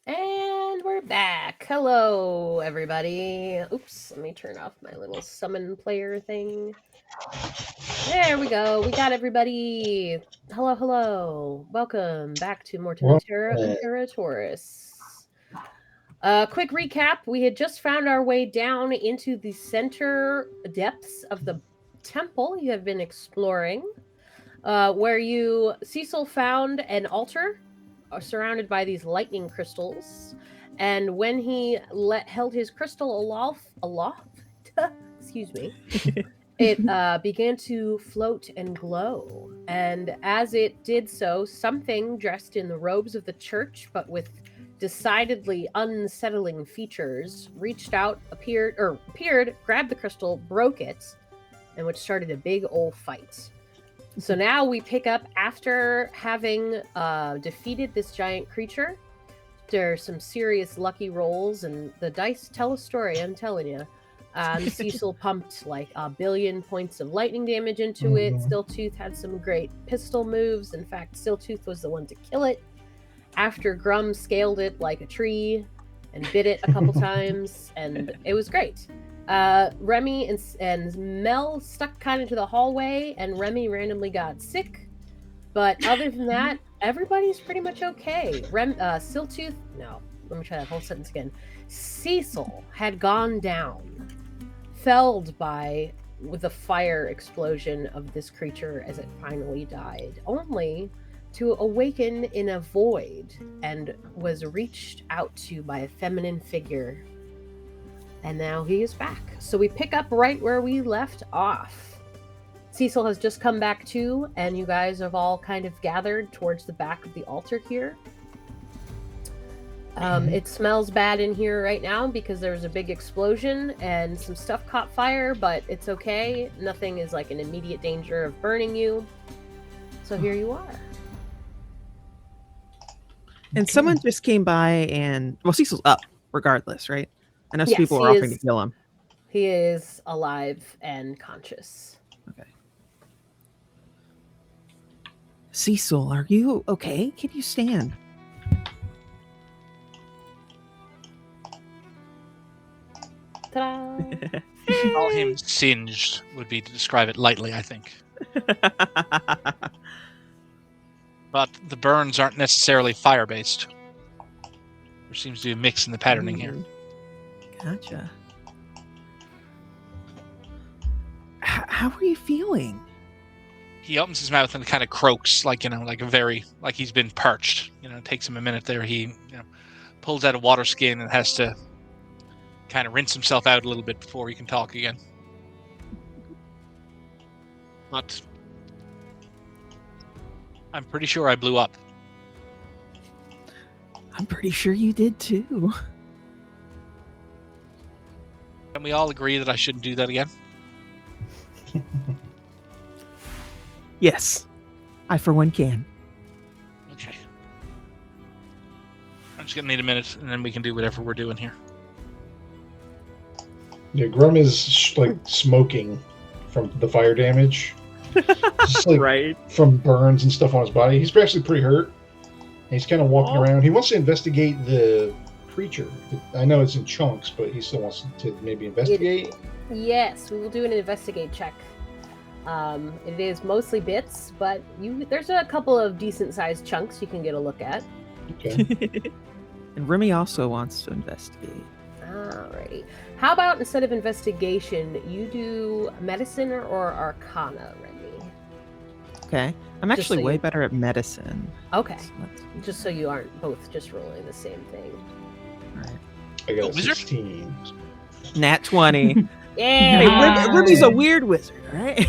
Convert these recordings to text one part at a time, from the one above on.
And we're back. Hello, everybody. Oops, let me turn off my little summon player thing. There we go. We got everybody. Hello, hello. Welcome back to Mortem Well, Imperitorus. Quick recap. We had just found our way down into the center depths of the temple you have been exploring, where Cecil found an altar surrounded by these lightning crystals. And when he held his crystal aloft, excuse me, it began to float and glow. And as it did so, something dressed in the robes of the church, but with decidedly unsettling features, reached out, appeared, grabbed the crystal, broke it, and which started a big old fight. So now we pick up after having defeated this giant creature. There's some serious lucky rolls, and the dice tell a story, I'm telling you. Cecil pumped like 1 billion points of lightning damage into it. Steeltooth had some great pistol moves. In fact, Steeltooth was the one to kill it. After Grum scaled it like a tree and bit it a couple times, and it was great. Remy and Mel stuck kind of to the hallway, and Remy randomly got sick. But other than that, everybody's pretty much okay. Steeltooth, no, let me try that whole sentence again. Cecil had gone down, felled with the fire explosion of this creature as it finally died, only to awaken in a void and was reached out to by a feminine figure. And now he is back. So we pick up right where we left off. Cecil has just come back too, and you guys have all kind of gathered towards the back of the altar here. It smells bad in here right now because there was a big explosion and some stuff caught fire, but it's okay. Nothing is like in immediate danger of burning you. So here you are. And someone just came by and, well, Cecil's up regardless, right? I know some people were offering to kill him. He is alive and conscious. Okay. Cecil, are you okay? Can you stand? Ta-da! Call him singed would be to describe it lightly, I think. But the burns aren't necessarily fire-based. There seems to be a mix in the patterning here. Gotcha. How are you feeling? He opens his mouth and kind of croaks, like like he's been perched. It takes him a minute there. He pulls out a water skin and has to kind of rinse himself out a little bit before he can talk again. But I'm pretty sure I blew up. I'm pretty sure you did too. Can we all agree that I shouldn't do that again? Yes. I, for one, can. Okay. I'm just going to need a minute, and then we can do whatever we're doing here. Yeah, Grum is like smoking from the fire damage. Just like right. From burns and stuff on his body. He's actually pretty hurt. He's kind of walking around. He wants to investigate the creature. I know it's in chunks, but he still wants to maybe investigate. Yes, we will do an investigate check. It is mostly bits, but there's a couple of decent-sized chunks you can get a look at. Okay. And Remy also wants to investigate. Alrighty. How about instead of investigation, you do medicine or arcana, Remy? Okay. I'm actually way better at medicine. Okay. Just so you aren't both just rolling the same thing. All right. I got a 16. Nat 20. Yeah. Hey, Remy's a weird wizard, right?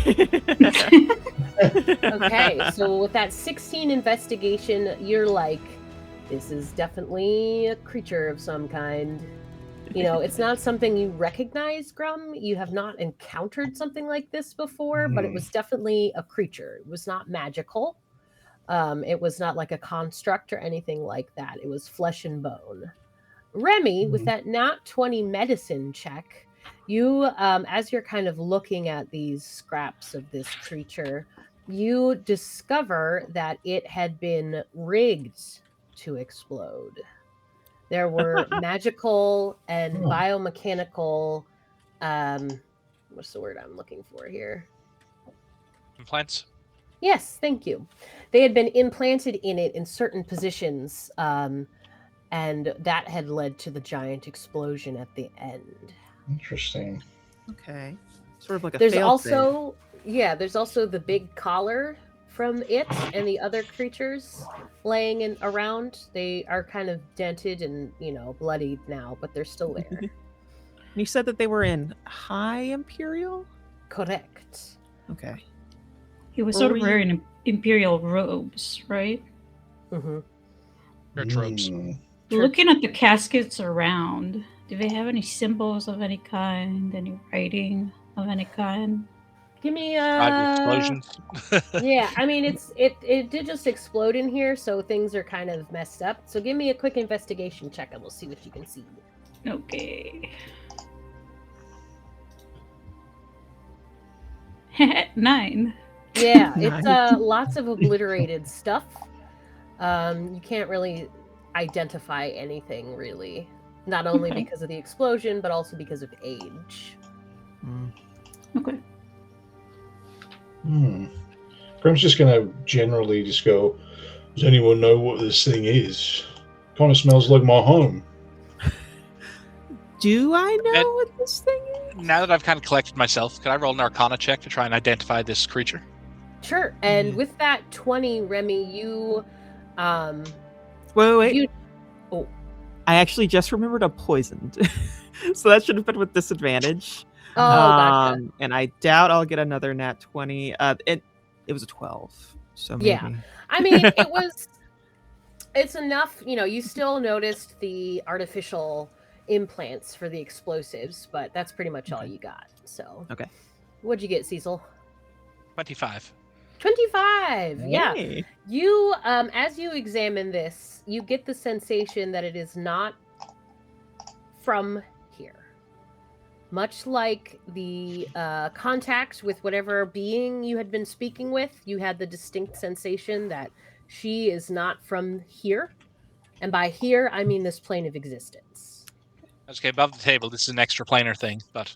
Okay, so with that 16 investigation, you're like, this is definitely a creature of some kind. It's not something you recognize, Grum. You have not encountered something like this before, but it was definitely a creature. It was not magical. It was not like a construct or anything like that. It was flesh and bone. Remy, with that nat 20 medicine check, you, as you're kind of looking at these scraps of this creature, you discover that it had been rigged to explode. There were magical and Oh. biomechanical, what's the word I'm looking for here? Implants. Yes, thank you. They had been implanted in it in certain positions, and that had led to the giant explosion at the end. Interesting. Okay. Sort of like a There's failed state. also, there's also the big collar from it and the other creatures laying around. They are kind of dented and, bloodied now, but they're still there. You said that they were in High Imperial? Correct. Okay. He was Were sort of we- wearing imperial robes, right? Mm-hmm. Church robes. Looking at the caskets around, do they have any symbols of any kind? Any writing of any kind? Give me Explosions. Yeah, I mean it did just explode in here, so things are kind of messed up. So give me a quick investigation check and we'll see what you can see. Okay. 9. Yeah, it's Nice. lots of obliterated stuff. You can't really identify anything really. Not only Okay. because of the explosion, but also because of age. Okay. Grim's just gonna generally just go, does anyone know what this thing is? Kind of smells like my home. Do I know Ed- what this thing is? Now that I've kind of collected myself, can I roll an Arcana check to try and identify this creature? Sure. And Yeah. with that 20, Remy, you Wait. you I actually just remembered I'm poisoned. So that should have been with disadvantage. gotcha. And I doubt I'll get another nat 20. It was a 12. So maybe. Yeah. I mean, it's enough, you still noticed the artificial implants for the explosives, but that's pretty much all Okay. you got. So Okay. What'd you get, Cecil? 25. 25. Yeah. Yay. You as you examine this, you get the sensation that it is not from here. Much like the contact with whatever being you had been speaking with, you had the distinct sensation that she is not from here. And by here, I mean this plane of existence. Okay, above the table, this is an extraplanar thing, but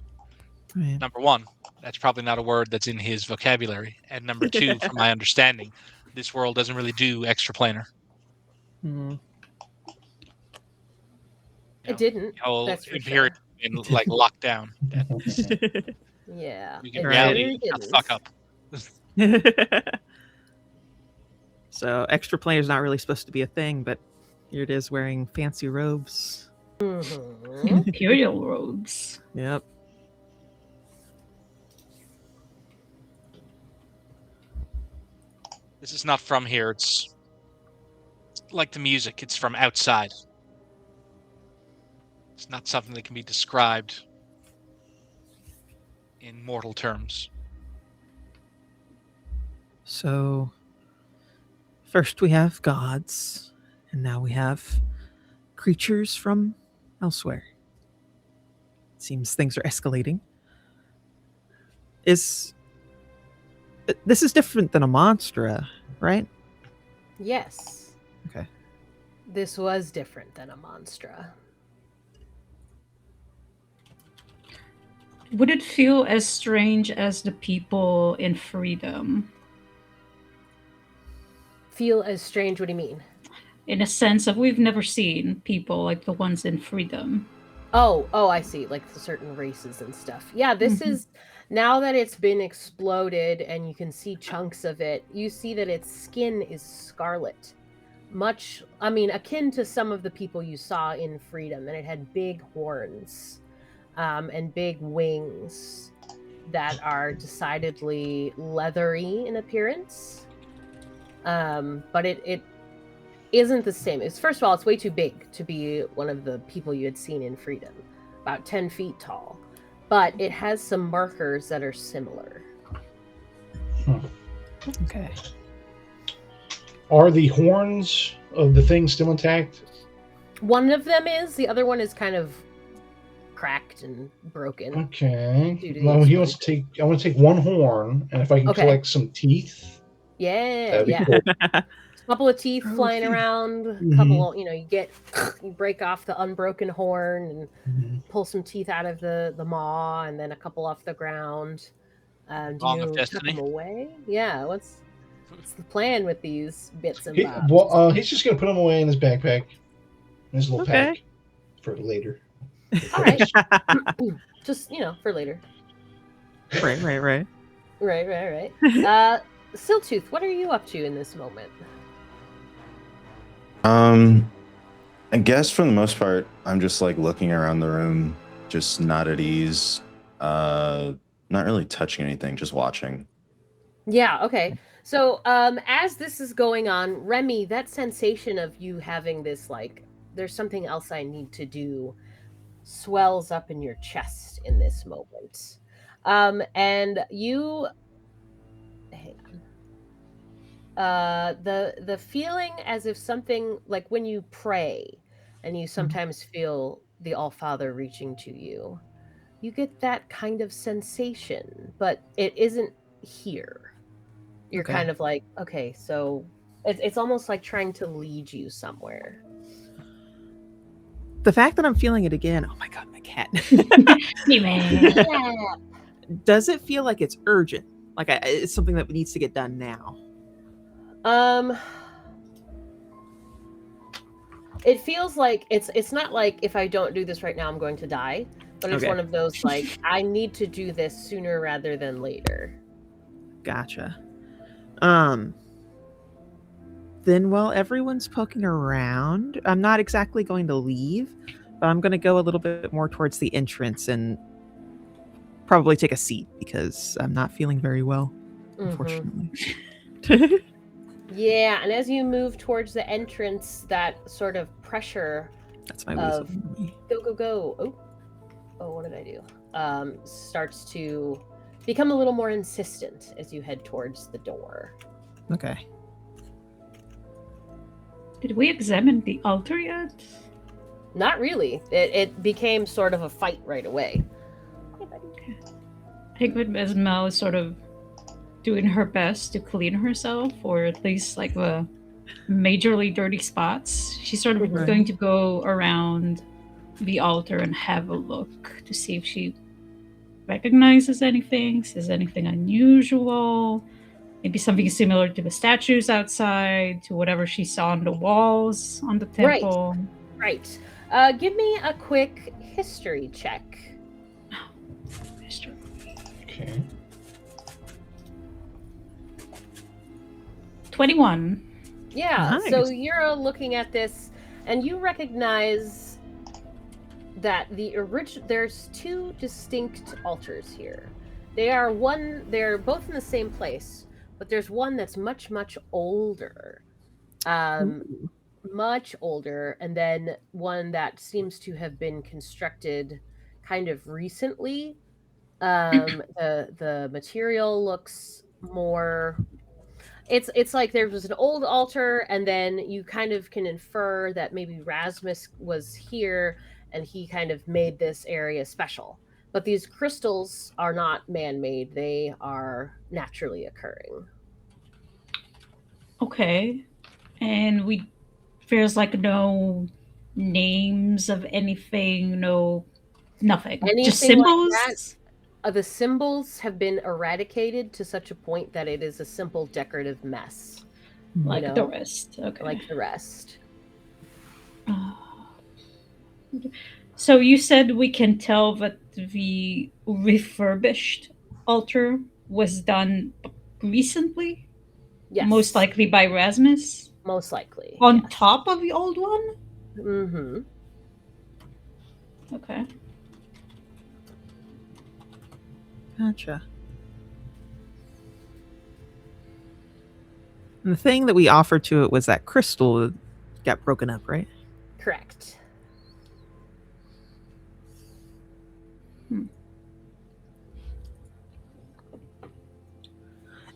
Right. number one, that's probably not a word that's in his vocabulary. And number two, from my understanding, this world doesn't really do extraplanar. Hmm. It didn't. The whole That's for Imperial sure. in like lockdown. Yeah. You get it reality, really shut the fuck didn't. up. So extraplanar is not really supposed to be a thing, but here it is wearing fancy robes. Mhm. Imperial robes. Yep. This is not from here. It's like the music. It's from outside. It's not something that can be described in mortal terms. So first we have gods, and now we have creatures from elsewhere. It seems things are escalating. This is different than a monstra, right? Yes. Okay. This was different than a monstra. Would it feel as strange as the people in Freedom? Feel as strange? What do you mean? In a sense of we've never seen people like the ones in Freedom. Oh, I see. Like the certain races and stuff. Yeah, this Mhm. is now that it's been exploded and you can see chunks of it. You see that its skin is scarlet, akin to some of the people you saw in Freedom, and it had big horns, and big wings that are decidedly leathery in appearance. But it isn't the same. First of all, it's way too big to be one of the people you had seen in Freedom, about 10 feet tall. But it has some markers that are similar. Okay. Are the horns of the thing still intact? One of them is, the other one is kind of cracked and broken. Okay. Due to the Well, he wants to take. I want to take one horn, and if I can Okay. collect some teeth, Yeah, that'd be yeah. cool. Couple of teeth flying Trophy. around. Mhm. Couple, you break off the unbroken horn and Mhm. pull some teeth out of the maw, and then a couple off the ground. Do Bong of you tuck Destiny. them away? Yeah. What's the plan with these bits and bobs? He's just gonna put them away in his backpack, in his little Okay. pack for later. All right. Just for later. Right. Right. Siltooth, what are you up to in this moment? I guess for the most part, I'm just like looking around the room, just not at ease, not really touching anything, just watching. Yeah, okay. So, as this is going on, Remy, that sensation of you having this, there's something else I need to do, swells up in your chest in this moment. And you, hang on. The feeling as if something, like when you pray and you sometimes feel the All-Father reaching to you, you get that kind of sensation, but it isn't here. You're Okay. kind of like, okay, so it's almost like trying to lead you somewhere. The fact that I'm feeling it again, oh my god, my cat. Hey, man. Yeah. Does it feel like it's urgent? Like it's something that needs to get done now? It feels like it's not like if I don't do this right now, I'm going to die, but it's Okay. one of those like I need to do this sooner rather than later. Gotcha. Then while everyone's poking around, I'm not exactly going to leave, but I'm going to go a little bit more towards the entrance and probably take a seat because I'm not feeling very well, unfortunately. Yeah, and as you move towards the entrance, that sort of pressure That's my of wisdom. go. Oh, what did I do? Starts to become a little more insistent as you head towards the door. Okay. Did we examine the altar yet? Not really. It became sort of a fight right away. I think with Ms. Mel is sort of doing her best to clean herself, or at least like the majorly dirty spots. She's sort of Mhm. going to go around the altar and have a look to see if she recognizes anything, sees anything unusual, maybe something similar to the statues outside, to whatever she saw on the walls on the temple. Right. Give me a quick history check. Okay. 21. Yeah, so Nice. you're looking at this and you recognize that there's two distinct altars here. They're both in the same place, but there's one that's much, much older. Ooh. Much older, and then one that seems to have been constructed kind of recently. The material looks more, it's like there was an old altar, and then you kind of can infer that maybe Rasmus was here and he kind of made this area special. But these crystals are not man-made, they are naturally occurring. Okay. And there's like no names of anything, nothing. Just Anything like symbols? that, the symbols have been eradicated to such a point that it is a simple decorative mess, Like the rest. Okay. like the rest. So you said we can tell that the refurbished altar was done recently? Yes. Most likely by Rasmus? Most likely. On yes. top of the old one? Mm-hmm. Okay. Gotcha. And the thing that we offered to it was that crystal that got broken up, right? Correct.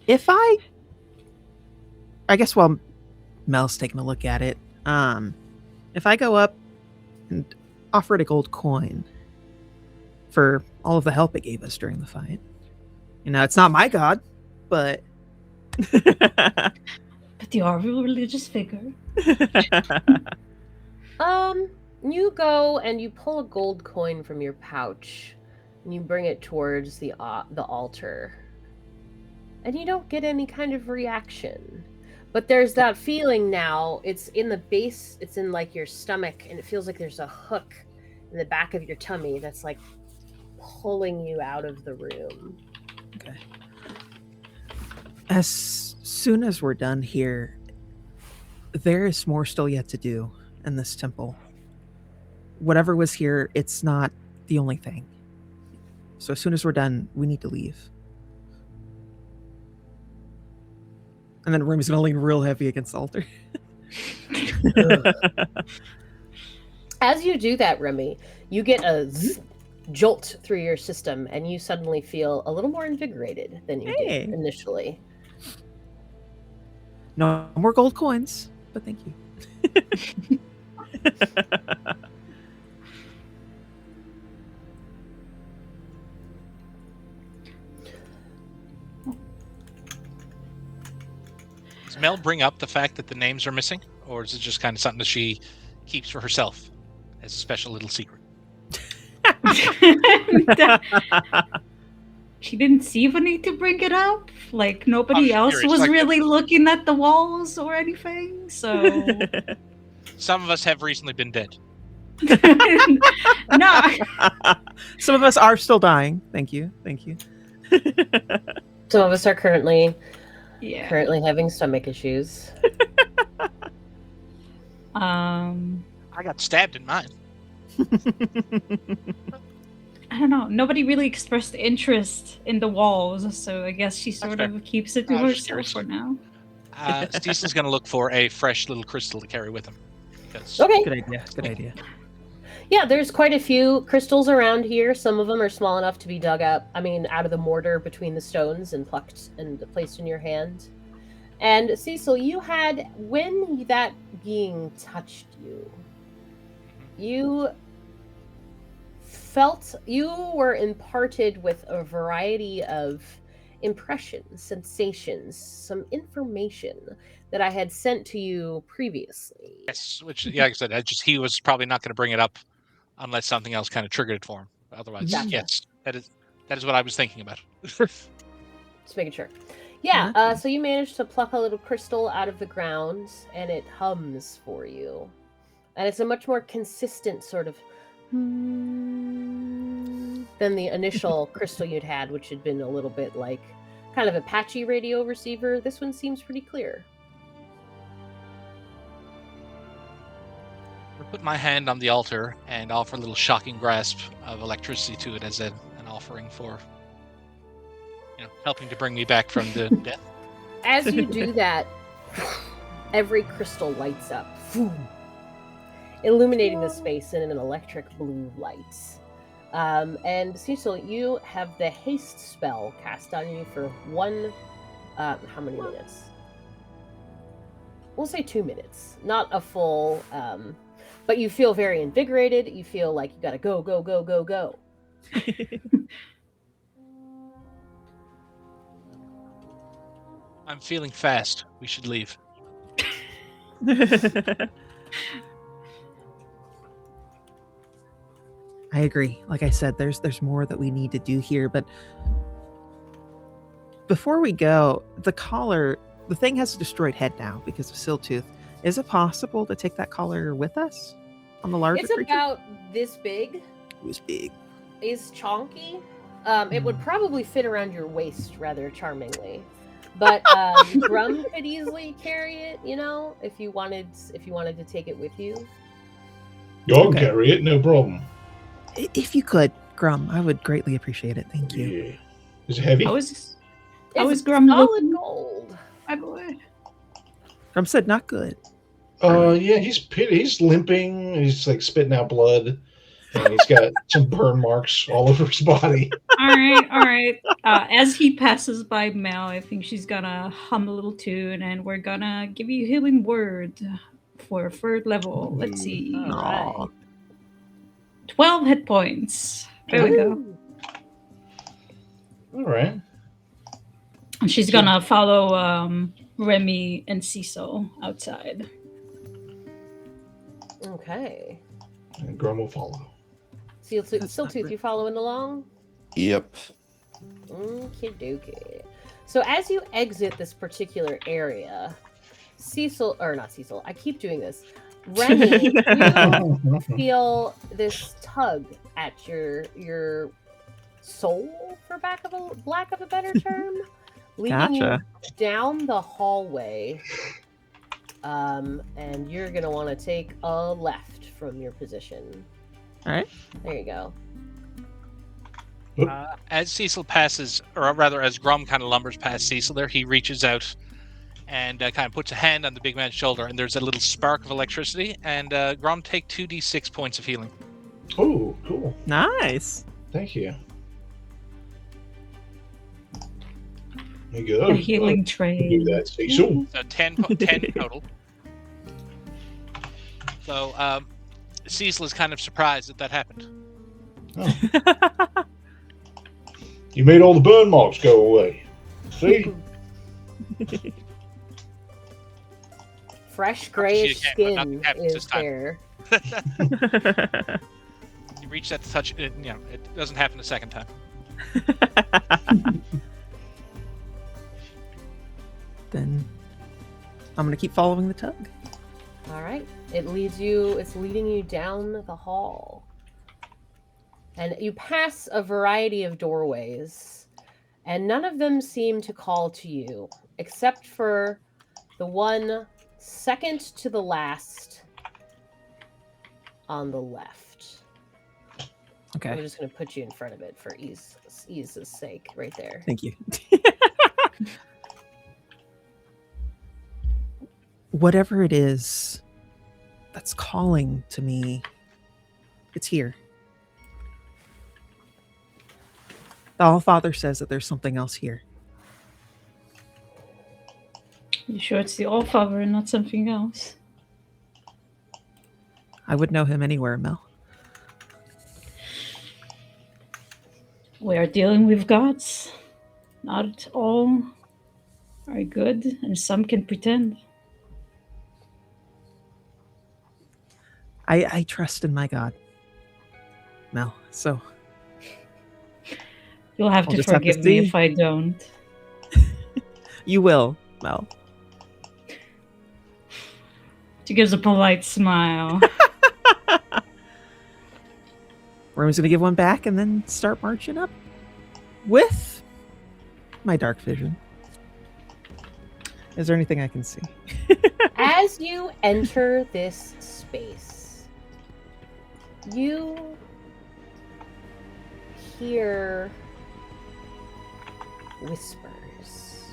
If I guess while Mel's taking a look at it, if I go up and offer it a gold coin for all of the help it gave us during the fight. It's not my god, but But But you are a religious figure. You go and you pull a gold coin from your pouch, and you bring it towards the altar, and you don't get any kind of reaction. But there's that feeling now. It's in the base. It's in like your stomach, and it feels like there's a hook in the back of your tummy that's like pulling you out of the room. Okay. As soon as we're done here, there is more still yet to do in this temple. Whatever was here, it's not the only thing. So as soon as we're done, we need to leave. And then Remy's gonna lean real heavy against the altar. As you do that, Remy, you get a jolt through your system, and you suddenly feel a little more invigorated than you did initially. No more gold coins, but thank you. Does Mel bring up the fact that the names are missing, or is it just kind of something that she keeps for herself as a special little secret? She didn't see the need to bring it up. Like, nobody else was like really looking at the walls or anything, so... Some of us have recently been dead. No. Some of us are still dying. Thank you. Thank you. Some of us are currently having stomach issues. I got stabbed in mine. I don't know. Nobody really expressed interest in the walls, so I guess she sort of keeps it to herself for now. Cecil's going to look for a fresh little crystal to carry with him. Okay. Good idea. Good idea. Yeah, there's quite a few crystals around here. Some of them are small enough to be dug up, out of the mortar between the stones and plucked and placed in your hand. And Cecil, you had, when that being touched you, you were imparted with a variety of impressions, sensations, some information that I had sent to you previously. Yes, which, like I said, he was probably not going to bring it up unless something else kind of triggered it for him. Otherwise, yes, that is what I was thinking about. Just making sure. Yeah, so you managed to pluck a little crystal out of the ground, and it hums for you. And it's a much more consistent sort of than the initial crystal you'd had, which had been a little bit like kind of a patchy radio receiver. This one seems pretty clear. I put my hand on the altar and offer a little shocking grasp of electricity to it as an offering for, helping to bring me back from the death. As you do that, every crystal lights up, illuminating the space in an electric blue light. And Cecil, you have the haste spell cast on you for how many minutes? We'll say 2 minutes. Not a full, but you feel very invigorated. You feel like you gotta go, go, go, go, go. I'm feeling fast. We should leave. I agree. Like I said, there's more that we need to do here, but before we go, the collar, the thing has a destroyed head now because of Siltooth. Is it possible to take that collar with us on the larger creature? It's about this big. It was big. Is chonky. It would probably fit around your waist rather charmingly. But Grum could easily carry it, if you wanted to take it with you. You can carry it, no problem. If you could, Grum, I would greatly appreciate it. Thank you. Yeah. Is it heavy? I was Grum solid looking? gold. My boy. Grum said not good. Yeah, he's limping. He's like spitting out blood, and he's got some burn marks all over his body. All right. As he passes by Mel, I think she's gonna hum a little tune, and we're gonna give you healing word for a third level. Let's see. All right. 12 hit points. There we go. All right. And she's gonna follow Remy and Cecil outside. Okay. And Grum will follow. Siltooth, you following along? Yep. Okie dokie. So as you exit this particular area, not Cecil, I keep doing this. Remy, you feel this tug at your soul, for lack of a better term, leading you down the hallway. And you're gonna want to take a left from your position. All right. There you go. As Cecil passes, or rather as Grum kind of lumbers past Cecil there, he reaches out and kind of puts a hand on the big man's shoulder, and there's a little spark of electricity, and Grum, take 2d6 points of healing. Oh, cool. Nice. Thank you. There you go. A healing trade. Do that, Cecil. So 10 total. So Cecil is kind of surprised that happened. Oh. You made all the burn marks go away. See? Fresh grayish Actually, again, skin but nothing happens is this time. there. You reach that to touch it, it doesn't happen a second time. Then I'm going to keep following the tug. All right. It's leading you down the hall. And you pass a variety of doorways, and none of them seem to call to you, except for the one second to the last on the left. Okay. I'm just going to put you in front of it for ease's sake, right there. Thank you. Whatever it is that's calling to me, it's here. The All-Father says that there's something else here. You sure it's the All-Father and not something else? I would know him anywhere, Mel. We are dealing with gods. Not all are good, and some can pretend. I trust in my God, Mel. So You'll have I'll to just have to forgive me see. if I don't. You will, Mel. She gives a polite smile. Rome's going to give one back and then start marching up with my dark vision. Is there anything I can see? As you enter this space, you hear whispers.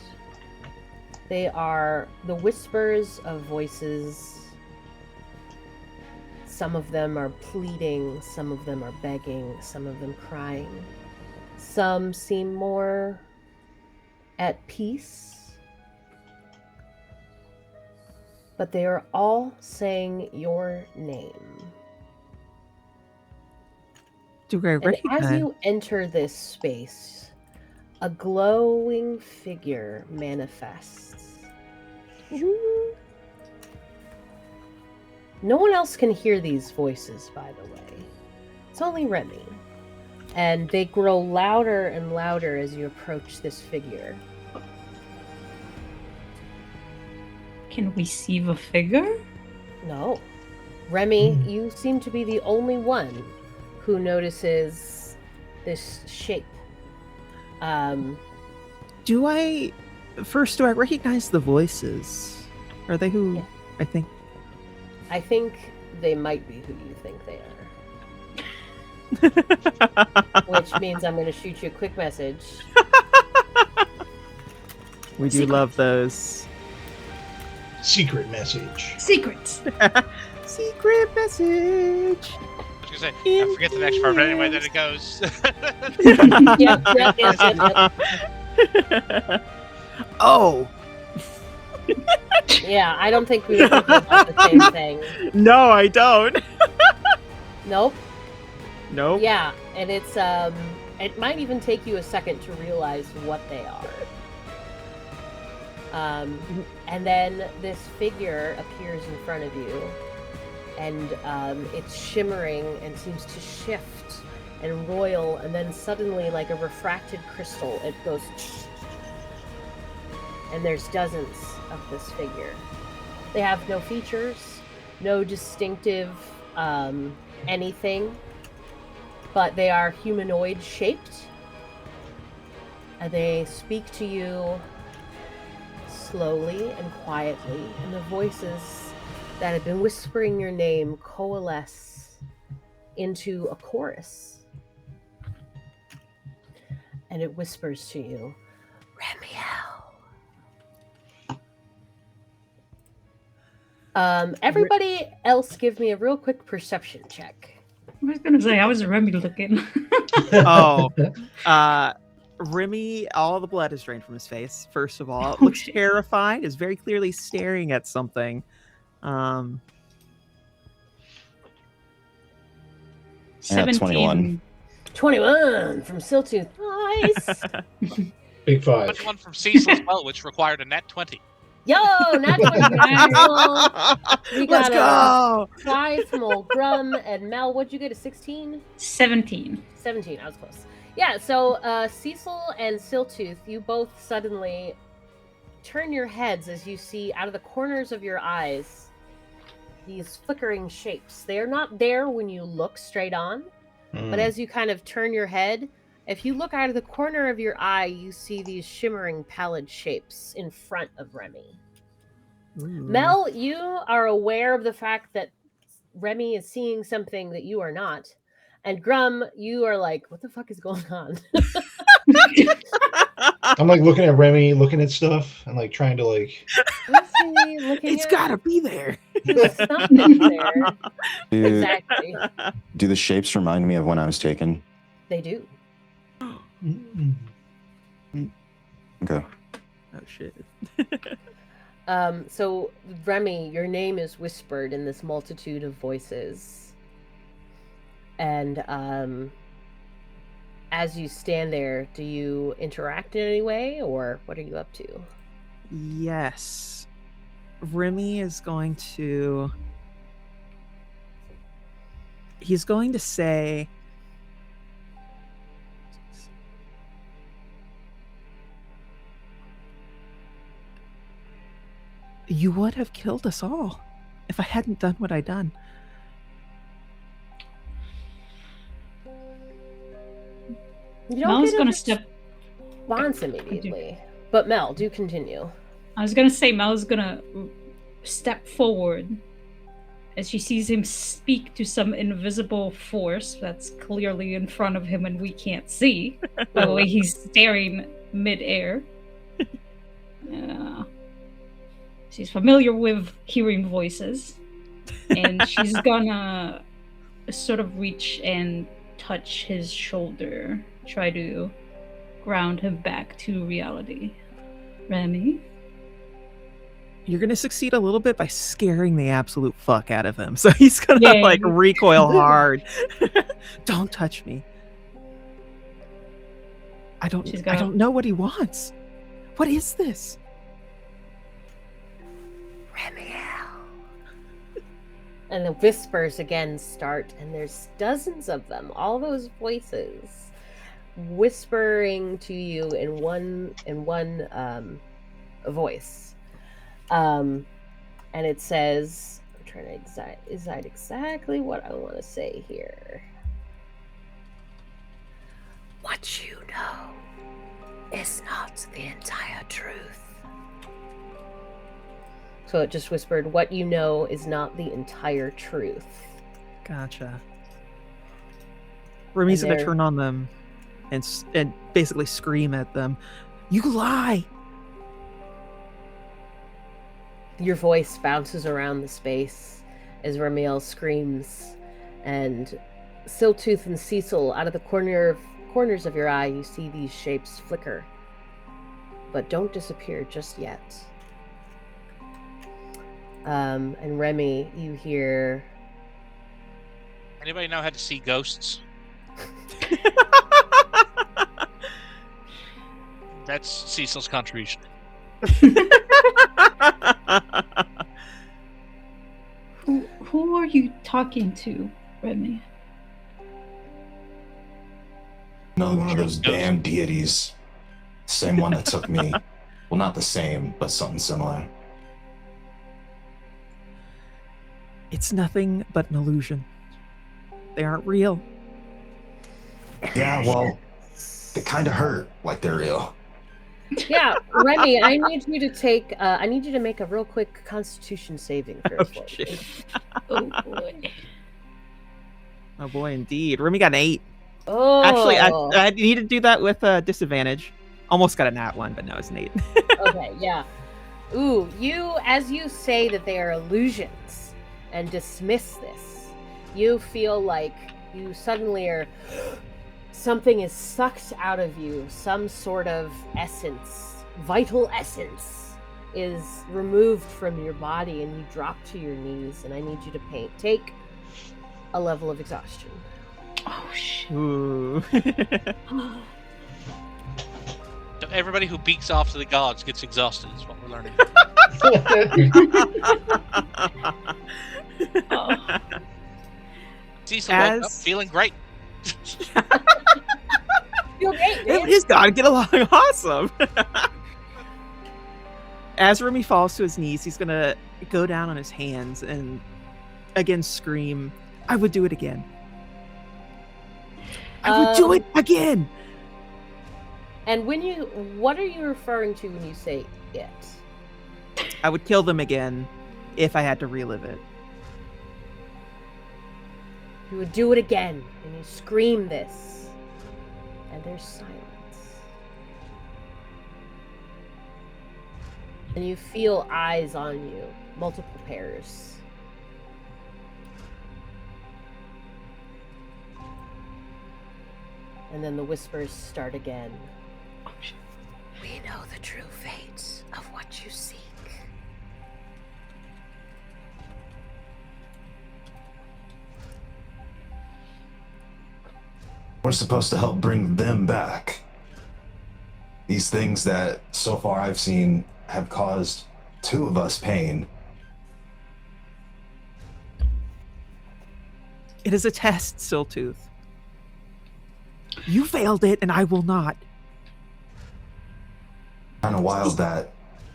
They are the whispers of voices. Some of them are pleading, some of them are begging, some of them crying. Some seem more at peace. But they are all saying your name. Do I And recognize? as you enter this space, a glowing figure manifests. No one else can hear these voices, by the way. It's only Remy. And they grow louder and louder as you approach this figure. Can we see the figure? No. Remy, you seem to be the only one who notices this shape. Do I recognize the voices? Are they who Yeah. I think? I think they might be who you think they are. Which means I'm going to shoot you a quick message. We do Secret. love those. Secret message. Secrets. Secret message. I was going to say, I forget the next part, but anyway, then it goes. Yep. Oh. Yeah, I don't think we were thinking about the same thing. No, I don't. Nope. Nope. Yeah, and it's it might even take you a second to realize what they And then this figure appears in front of you, and it's shimmering and seems to shift and roil, and then suddenly, like a refracted crystal, it goes, and there's dozens of this figure. They have no features, no distinctive anything, but they are humanoid shaped, and they speak to you slowly and quietly, and the voices that have been whispering your name coalesce into a chorus. And it whispers to you, Remiel. Everybody else give me a real quick perception check. I was gonna say, how was Remy looking? Oh, Remy, all the blood is drained from his face. First of all, looks shit. terrified. Is very clearly staring at something. 17. 21. 21 from Siltooth. Nice. Big 5. 21 from Cecil as well, which required a net 20. Yo, not 20. We Let's got go. 5 from old Grum. And Mel, what'd you get, a 16? 17. 17, I was close. Yeah, so Cecil and Siltooth, you both suddenly turn your heads as you see out of the corners of your eyes these flickering shapes. They are not there when you look straight on, but as you kind of turn your head, if you look out of the corner of your eye, you see these shimmering pallid shapes in front of Remy. Ooh. Mel, you are aware of the fact that Remy is seeing something that you are not. And Grum, you are like, what the fuck is going on? I'm like looking at Remy, looking at stuff, and like trying to like. What's he looking It's at? gotta be there. There's something there. Do, Exactly. do the shapes remind me of when I was taken? They do. Okay. Oh shit. So Remy, your name is whispered in this multitude of voices. And as you stand there, do you interact in any way, or what are you up to? Yes. Remy is going to... He's going to say... You would have killed us all if I hadn't done what I done. You don't Mel's get gonna a step. response immediately. But Mel, do continue. I was gonna say Mel's gonna step forward as she sees him speak to some invisible force that's clearly in front of him and we can't see. By the way, he's staring mid-air. She's familiar with hearing voices, and she's gonna sort of reach and touch his shoulder, try to ground him back to reality. Remy? You're gonna succeed a little bit by scaring the absolute fuck out of him. So he's gonna Yay. recoil hard. Don't touch me. I don't know what he wants. What is this? And the whispers again start, and there's dozens of them, all those voices whispering to you in one voice. And it says, I'm trying to decide exactly what I want to say here. What you know is not the entire truth. So it just whispered, what you know is not the entire truth. Gotcha. Remy's gonna turn on them and basically scream at them. You lie! Your voice bounces around the space as Remiel screams, and Siltooth and Cecil, out of the corners of your eye, you see these shapes flicker, but don't disappear just yet. And Remy, you hear... Anybody know how to see ghosts? That's Cecil's contribution. Who are you talking to, Remy? Another one of those damn deities. Same one that took me. Well, not the same, but something similar. It's nothing but an illusion. They aren't real. Yeah, well, they kind of hurt like they're real. Yeah, Remy, I need you to take. I need you to make a real quick Constitution saving throw. Oh, for me. shit. Oh boy. Oh boy, indeed. Remy got an 8. Oh, Actually, I need to do that with a disadvantage. Almost got a nat 1, but no, it's an 8. Okay, yeah. Ooh, as you say that they are illusions and dismiss this, you feel like you suddenly are. Something is sucked out of you. Some sort of essence, vital essence, is removed from your body, and you drop to your knees. And I need you to take a level of exhaustion. Oh shit. Ooh. So everybody who beaks off to the gods gets exhausted, is what we're learning. Oh. Cecil woke up feeling great. Feel great, Him man. and his god get along awesome. As Remy falls to his knees, he's gonna go down on his hands and again scream, "I would do it again. I would do it again." And what are you referring to when you say it? I would kill them again if I had to relive it. You would do it again, and you scream this, and there's silence. And you feel eyes on you, multiple pairs. And then the whispers start again. We know the true fate of what you seek. We're supposed to help bring them back. These things that, so far I've seen, have caused 2 of us pain. It is a test, Siltooth. You failed it, and I will not. Kind of wild that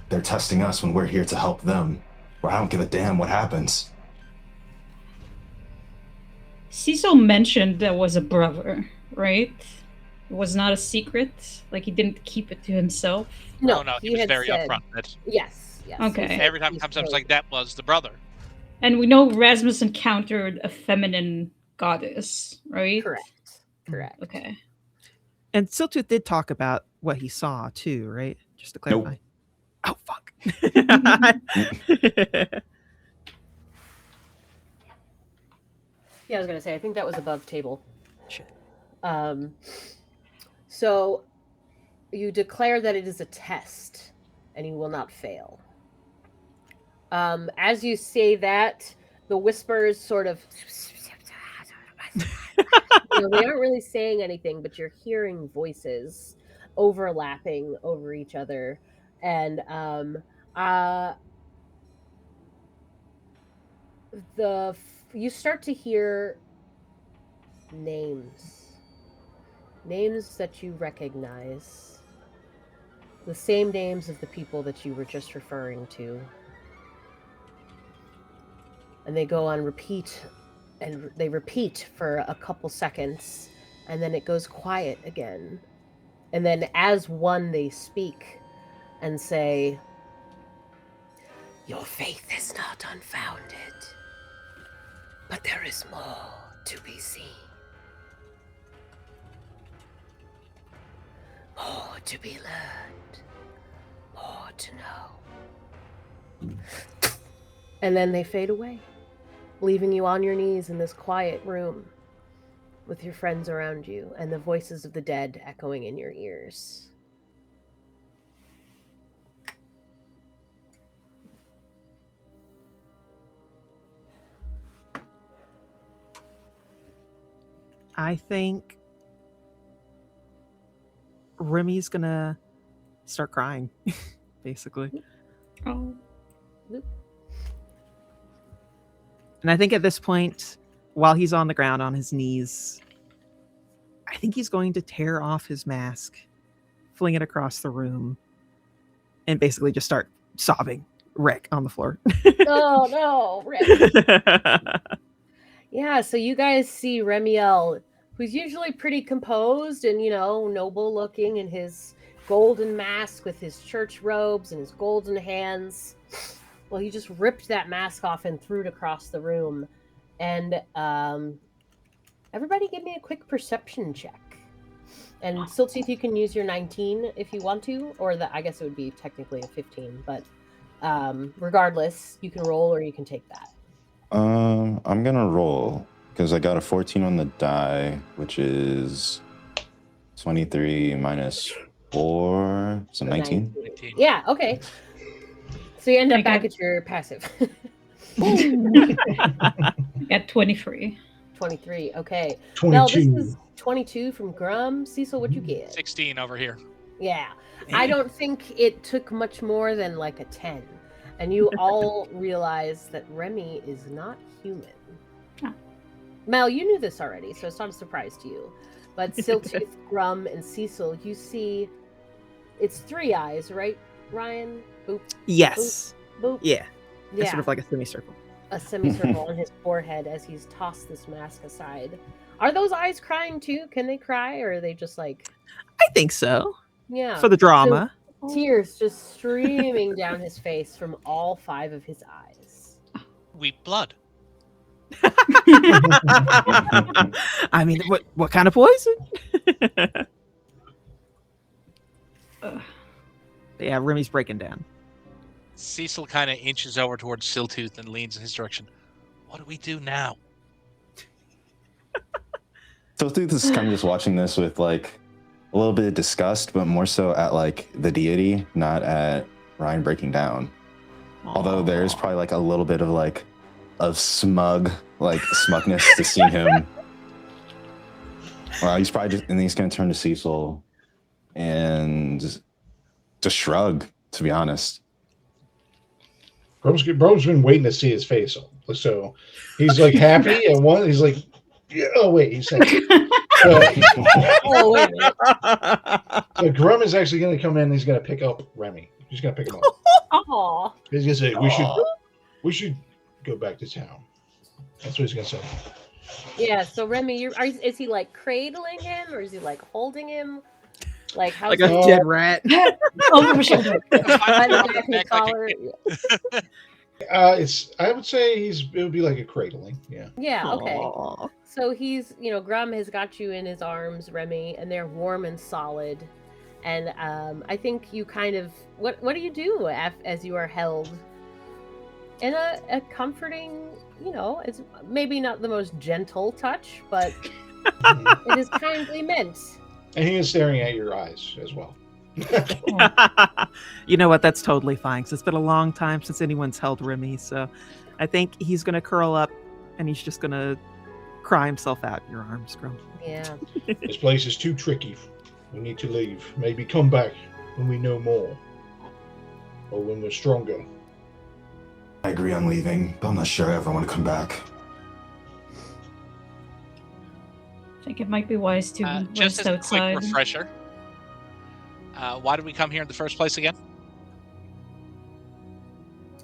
they're testing us when we're here to help them, where I don't give a damn what happens. Cecil mentioned there was a brother, right? It was not a secret. Like he didn't keep it to himself. No, he was had very said- upfront. That Yes. Okay. he said every time he's it comes up, it's told- like that was the brother. And we know Rasmus encountered a feminine goddess, right? Correct. Okay. And Siltooth did talk about what he saw too, right? Just to clarify. Oh fuck. Yeah, I was gonna say, I think that was above table. Shit. So you declare that it is a test, and you will not fail. As you say that, the whispers sort of. They aren't really saying anything, but you're hearing voices overlapping over each other, and you start to hear names that you recognize, the same names of the people that you were just referring to, and they go on repeat, and they repeat for a couple seconds, and then it goes quiet again, and then as one they speak and say, "Your faith is not unfounded, but there is more to be seen. More to be learned. More to know." And then they fade away, leaving you on your knees in this quiet room with your friends around you and the voices of the dead echoing in your ears. I think Remy's gonna start crying. basically. Oh. And I think at this point, while he's on the ground on his knees, I think he's going to tear off his mask, fling it across the room, and basically just start sobbing Rick on the floor. Oh no, Rick. Yeah, so you guys see Remiel, who's usually pretty composed and, noble looking in his golden mask with his church robes and his golden hands. Well, he just ripped that mask off and threw it across the room. And everybody give me a quick perception check. And Siltooth, you can use your 19 if you want to, or I guess it would be technically a 15, but regardless, you can roll or you can take that. I'm gonna roll because I got a 14 on the die, which is 23 minus 4, so 19. 19. Yeah, okay. So you end up I back got- at your passive. At 23. 23, okay. 22. Well, this is 22 from Grum. Cecil, what'd you get? 16 over here. Yeah. I don't think it took much more than like a 10. And you all realize that Remy is not human. Oh. Mel, you knew this already, so it's not a surprise to you. But Siltooth, Grum, and Cecil, you see it's 3 eyes, right, Ryan? Boop, Yes. boop. Yeah. Yeah. Sort of like a semicircle. A semicircle on his forehead as he's tossed this mask aside. Are those eyes crying too? Can they cry, or are they just like... I think so. Yeah. For the drama. Tears just streaming down his face from all 5 of his eyes. Weep blood. I mean, what kind of poison? Yeah, Remy's breaking down. Cecil kind of inches over towards Siltooth and leans in his direction. What do we do now? So Tooth is kind of just watching this with like a little bit of disgust, but more so at like the deity, not at Ryan breaking down. Although there's probably like a little bit of like of smugness to see him. Well, he's probably just, and he's gonna turn to Cecil and just shrug, to be honest. Bro's been waiting to see his face, so he's like happy at one. He's like, yeah, oh wait, he's saying. Oh wait a minute. So Grum is actually going to come in. And he's going to pick up Remy. He's going to pick him up. Aw. He's going to say, we should go back to town. That's what he's going to say. Yeah, so Remy, is he like cradling him, or is he like holding him? Like how? Like a dead rat. Over my shoulder. By the back of the collar? I would say it would be like a cradling. Yeah. Yeah. Okay. Aw. So he's, Grum has got you in his arms, Remy, and they're warm and solid. And I think you kind of, what do you do as you are held? In a comforting, it's maybe not the most gentle touch, but it is kindly meant. And he is staring at your eyes as well. You know what? That's totally fine. 'Cause it's been a long time since anyone's held Remy. So I think he's going to curl up and he's just going to cry himself out in your arms, Grum. Yeah. This place is too tricky. We need to leave. Maybe come back when we know more. Or when we're stronger. I agree on leaving, but I'm not sure I ever want to come back. I think it might be wise to Just rest as a outside. quick refresher, why did we come here in the first place again?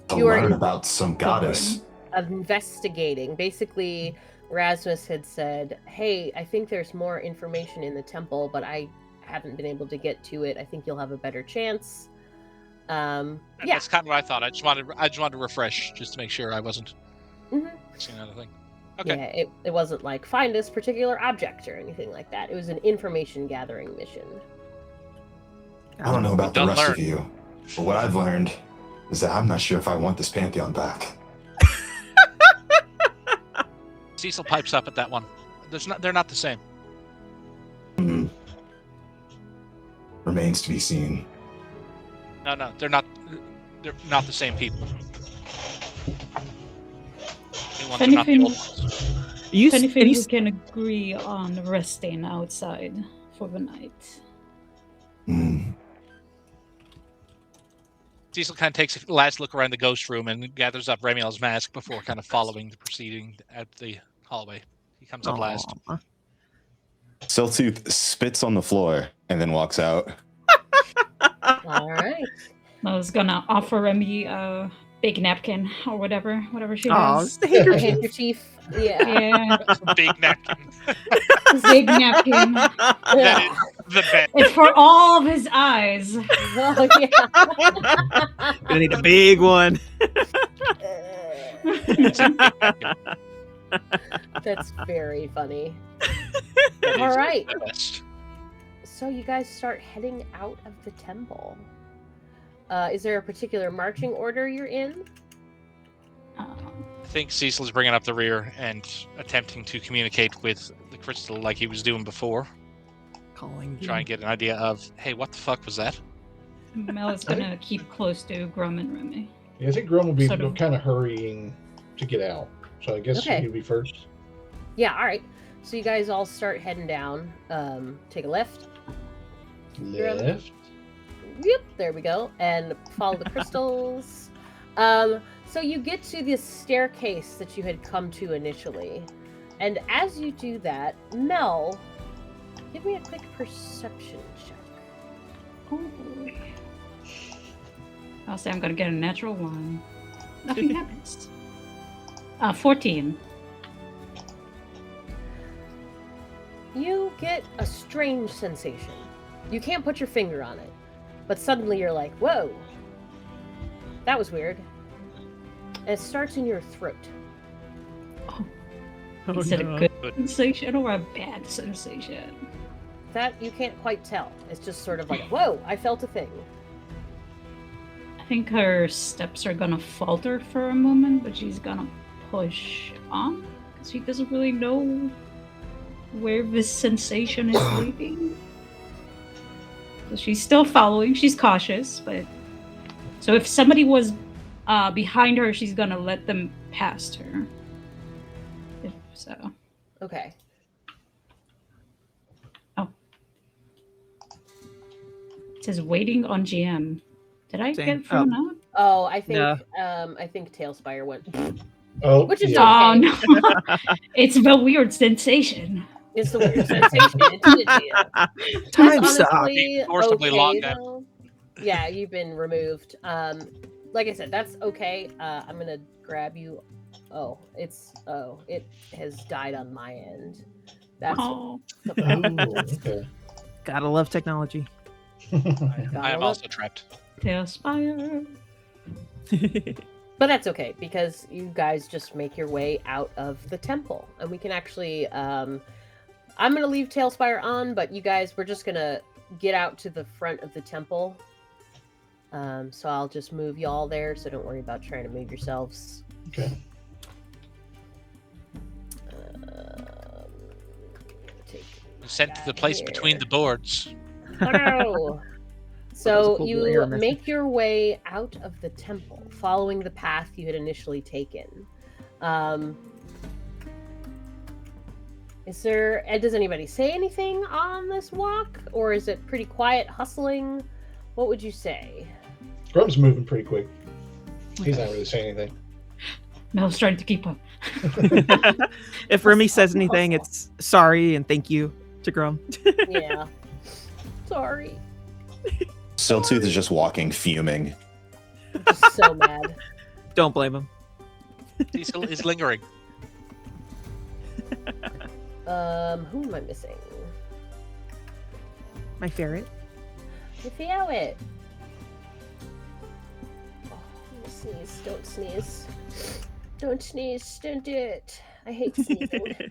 To You are learn about some goddess. Of investigating. Basically, Rasmus had said, hey, I think there's more information in the temple, but I haven't been able to get to it. I think you'll have a better chance. Yeah. That's kind of what I thought. I just wanted to refresh just to make sure I wasn't Mhm. missing another thing. Okay. Yeah, it wasn't like find this particular object or anything like that. It was an information gathering mission. I don't know about the Don't rest of learn. you, but what I've learned is that I'm not sure if I want this pantheon back. Cecil pipes up at that one. They're not the same. Remains to be seen. No, they're not. They're not the same people. New ones are not the Anything- old ones. You, If anything, and we you, can agree on resting outside for the night. Hmm. Cecil kind of takes a last look around the ghost room and gathers up Remiel's mask before kind of following the proceeding out the hallway. He comes up last. Aw. Siltooth spits on the floor and then walks out. All right. I was gonna offer Remy a big napkin or whatever she Aw, has. the A handkerchief. handkerchief. Yeah. Yeah, Big napkin. big napkin. That is the best. It's for all of his eyes. Oh, yeah. Gonna need a big one. That's very funny. That All is right. the best. So you guys start heading out of the temple. Is there a particular marching order you're in? I think Cecil is bringing up the rear and attempting to communicate with the crystal like he was doing before. Calling. Try and get an idea of, hey, what the fuck was that? Mel is gonna keep close to Grum and Remy. Yeah, I think Grum will be Sort of- kind of hurrying to get out. So I guess Okay. he'll be first. Yeah, all right. So you guys all start heading down. Take a left. Left. Yep, there we go. And follow the crystals. So you get to this staircase that you had come to initially. And as you do that, Mel, give me a quick perception check. Oh boy. I'll say I'm gonna get a natural one. Nothing happens. 14. You get a strange sensation. You can't put your finger on it, but suddenly you're like, whoa, that was weird. And it starts in your throat. Is it a good sensation or a bad sensation? That you can't quite tell. It's just sort of like, whoa, I felt a thing. I think her steps are gonna falter for a moment, but she's gonna push on because she doesn't really know where this sensation is leading. So she's still following. She's cautious, but so if somebody was behind her, she's gonna let them past her. If so. Okay. It says waiting on GM. Did I Same. get thrown out? Oh, I think No. I think Tailspire went. Oh, Which is yeah. okay. Oh no. It's the weird sensation. It's the weird sensation. It did it to you. Time That's suck. honestly Forcibly okay, locked out. though. Yeah, you've been removed. Like I said, that's okay. I'm gonna grab you. It has died on my end. That's Oh. the Oh, problem. okay. Gotta love technology. I am also trapped. Tailspire. But that's okay because you guys just make your way out of the temple, and we can actually. I'm gonna leave Tailspire on, but you guys, we're just gonna get out to the front of the temple. So I'll just move y'all there. So don't worry about trying to move yourselves. Okay. Take Sent to the place between the boards. Oh, no. That was a So cool you error message. make your way out of the temple, following the path you had initially taken. Does anybody say anything on this walk, or is it pretty quiet, hustling? What would you say? Grum's moving pretty quick. He's not really saying anything. Mel's trying to keep up. If Remy says anything, it's sorry and thank you to Grum. Yeah. Sorry. Siltooth is just walking, fuming. I'm just so mad. Don't blame him. Cecil is lingering. Who am I missing? My ferret. I feel it. Oh, I'm gonna sneeze. Don't sneeze. Don't sneeze. Don't do it. I hate sneezing.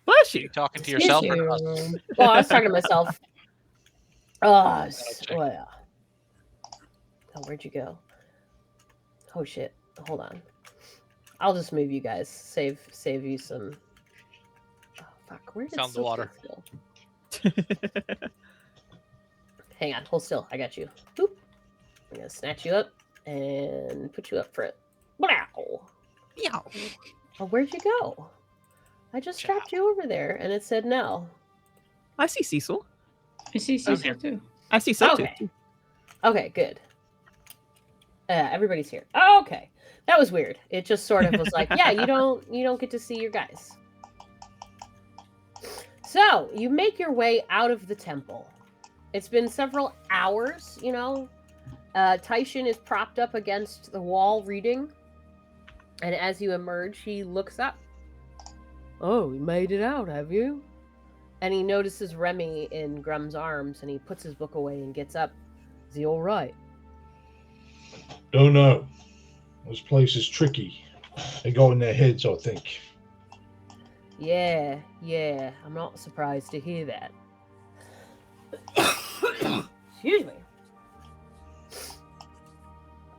Bless you. You're talking to yourself or to us? Well, I was talking to myself. Oh, check. well, yeah. Oh, where'd you go? Oh shit! Hold on. I'll just move you guys. Save you some. Oh fuck! Where did Found the water. Go? Hang on. Hold still. I got you. Boop. I'm gonna snatch you up and put you up for it. Wow. Meow. Oh, where'd you go? I just strapped you over there, and it said no. I see Cecil. I see I'm Cecil here. too. I see Siltooth. Okay. Okay, good. Everybody's here. Oh, okay. That was weird. It just sort of was like, yeah, you don't get to see your guys. So, you make your way out of the temple. It's been several hours, you know. Taishin is propped up against the wall reading. And as you emerge, he looks up. Oh, you made it out, have you? And he notices Remy in Grum's arms, and he puts his book away and gets up. Is he all right? Don't know. This place is tricky. They go in their heads, I think. Yeah. I'm not surprised to hear that. Excuse me.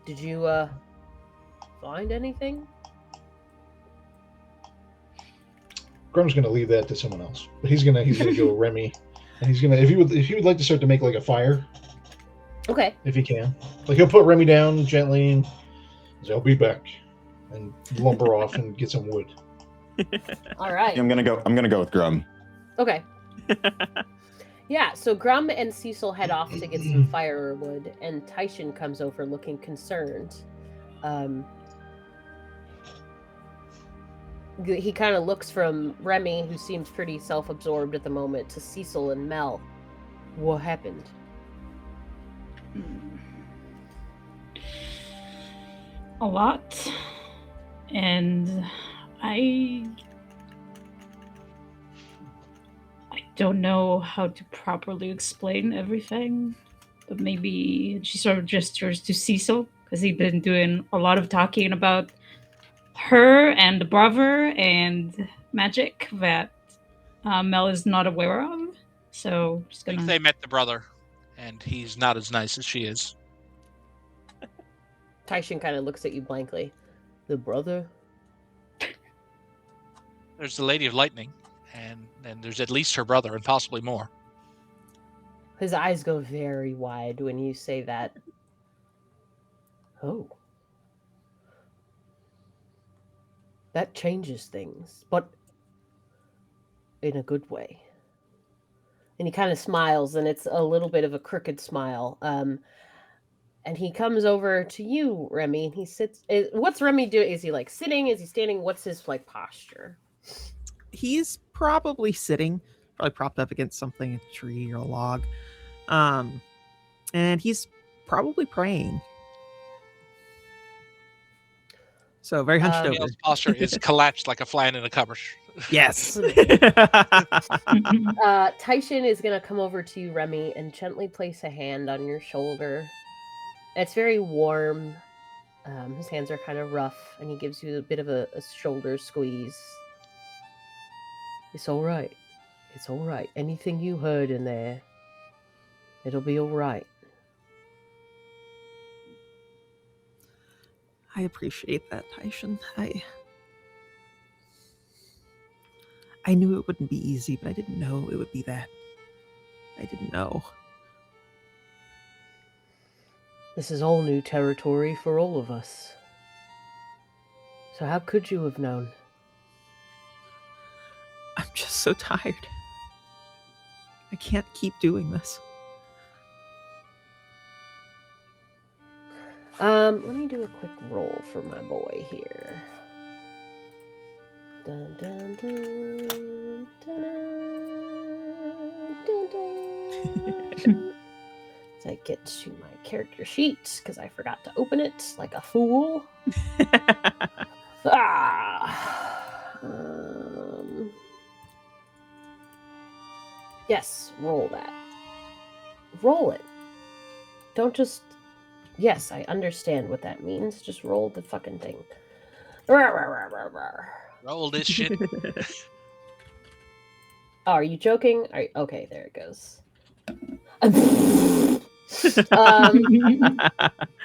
Did you, find anything? Grum's gonna leave that to someone else, but he's gonna go with Remy, and he's gonna if he would like to start to make like a fire, Okay. if he can, like he'll put Remy down gently and say, "I'll be back," and lumber off and get some wood. All right. I'm gonna go with Grum. Okay. Yeah, so Grum and Cecil head off to get some firewood, and Taishin comes over looking concerned. He kind of looks from Remy, who seems pretty self-absorbed at the moment, to Cecil and Mel. What happened? A lot. And I don't know how to properly explain everything, but maybe she sort of gestures to Cecil, because he's been doing a lot of talking about her and the brother and magic that Mel is not aware of. So just I gonna. think they met the brother, and he's not as nice as she is. Taishin kind of looks at you blankly. The brother? There's the Lady of Lightning, and there's at least her brother, and possibly more. His eyes go very wide when you say that. Oh. That changes things, but in a good way. And he kind of smiles, and it's a little bit of a crooked smile. And he comes over to you, Remy, and he sits. What's Remy doing? Is he like sitting? Is he standing? What's his like posture? He's probably sitting, probably propped up against something, a tree or a log. And he's probably praying. So very hunched over. Mel's posture is collapsed like a fly in a cupboard. Yes. Taishin is going to come over to you, Remy, and gently place a hand on your shoulder. It's very warm. His hands are kind of rough, and he gives you a bit of a shoulder squeeze. It's all right. It's all right. Anything you heard in there, it'll be all right. I appreciate that, Taishin. I knew it wouldn't be easy, but I didn't know it would be that. I didn't know. This is all new territory for all of us. So how could you have known? I'm just so tired. I can't keep doing this. Let me do a quick roll for my boy here. Dun, dun, dun, dun, dun, dun. As I get to my character sheet, because I forgot to open it like a fool. Yes, roll that. Roll it. Don't just... Yes, I understand what that means. Just roll the fucking thing. Roll this shit. Oh, are you joking? Okay, there it goes.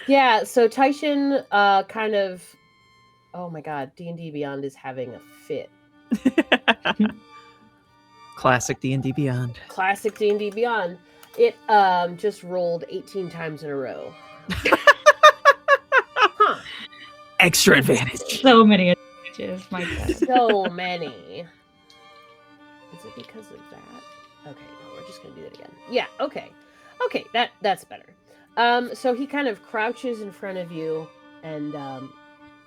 Yeah, so Taishin kind of... Oh my god, D&D Beyond is having a fit. Classic D&D Beyond. Classic D&D Beyond. It just rolled 18 times in a row. Huh. Extra advantage. So many advantages, my god. So many. Is it because of that? Okay, no, we're just gonna do that again. Yeah, okay. Okay, that's better. So he kind of crouches in front of you and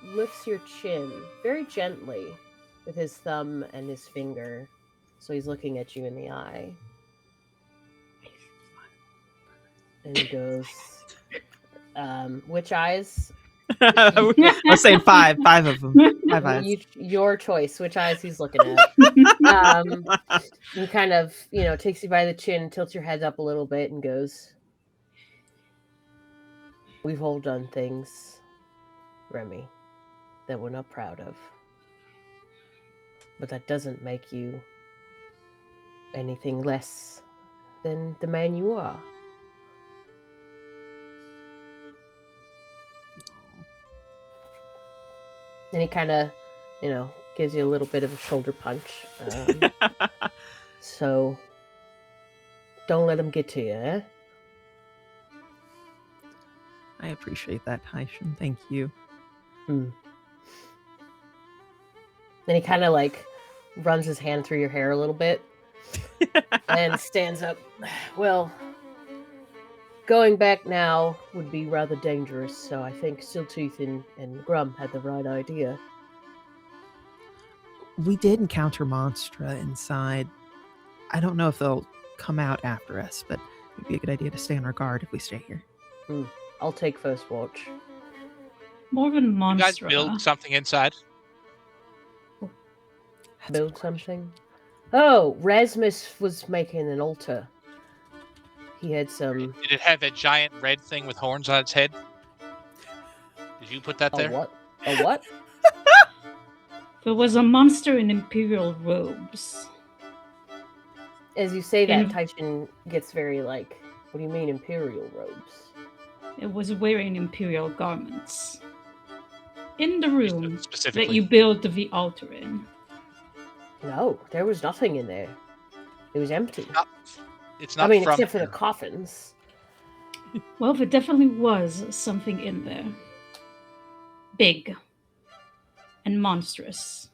lifts your chin very gently with his thumb and his finger. So he's looking at you in the eye. And he goes, which eyes? I was saying five of them. 5 eyes. Your choice, which eyes he's looking at. He kind of, takes you by the chin, tilts your head up a little bit and goes, we've all done things, Remy, that we're not proud of. But that doesn't make you anything less than the man you are. And he kind of, gives you a little bit of a shoulder punch. So, don't let him get to you, eh? I appreciate that, Taishan. Thank you. Then he kind of runs his hand through your hair a little bit and stands up. Well, going back now would be rather dangerous, so I think Siltooth and Grum had the right idea. We did encounter Monstra inside. I don't know if they'll come out after us, but it'd be a good idea to stay on our guard if we stay here. I'll take first watch. More than You guys Monstra. build something inside? Build something? Oh, Rasmus was making an altar. He had some... Did it have a giant red thing with horns on its head? Did you put that there? A what? There was a monster in Imperial robes. As you say that, Taishan gets very what do you mean Imperial robes? It was wearing Imperial garments. In the room that Specifically. you built the altar in. No, there was nothing in there. It was empty. It's not from except for the coffins. Well, there definitely was something in there. Big. And monstrous.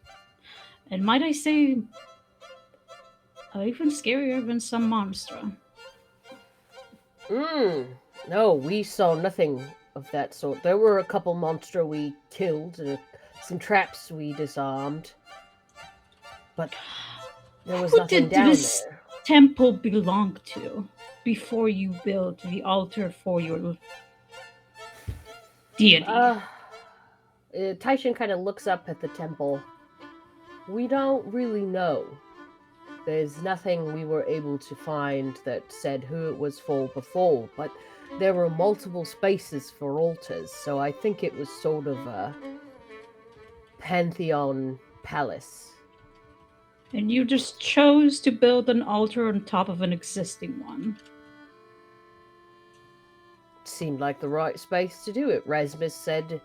And might I say, even scarier than some monster. No, we saw nothing of that sort. There were a couple monster we killed and some traps we disarmed. But there was nothing down this there. Temple belong to before you built the altar for your deity? Taishan kind of looks up at the temple. We don't really know. There's nothing we were able to find that said who it was for before, but there were multiple spaces for altars, so I think it was sort of a pantheon palace. And you just chose to build an altar on top of an existing one. Seemed like the right space to do it. Rasmus said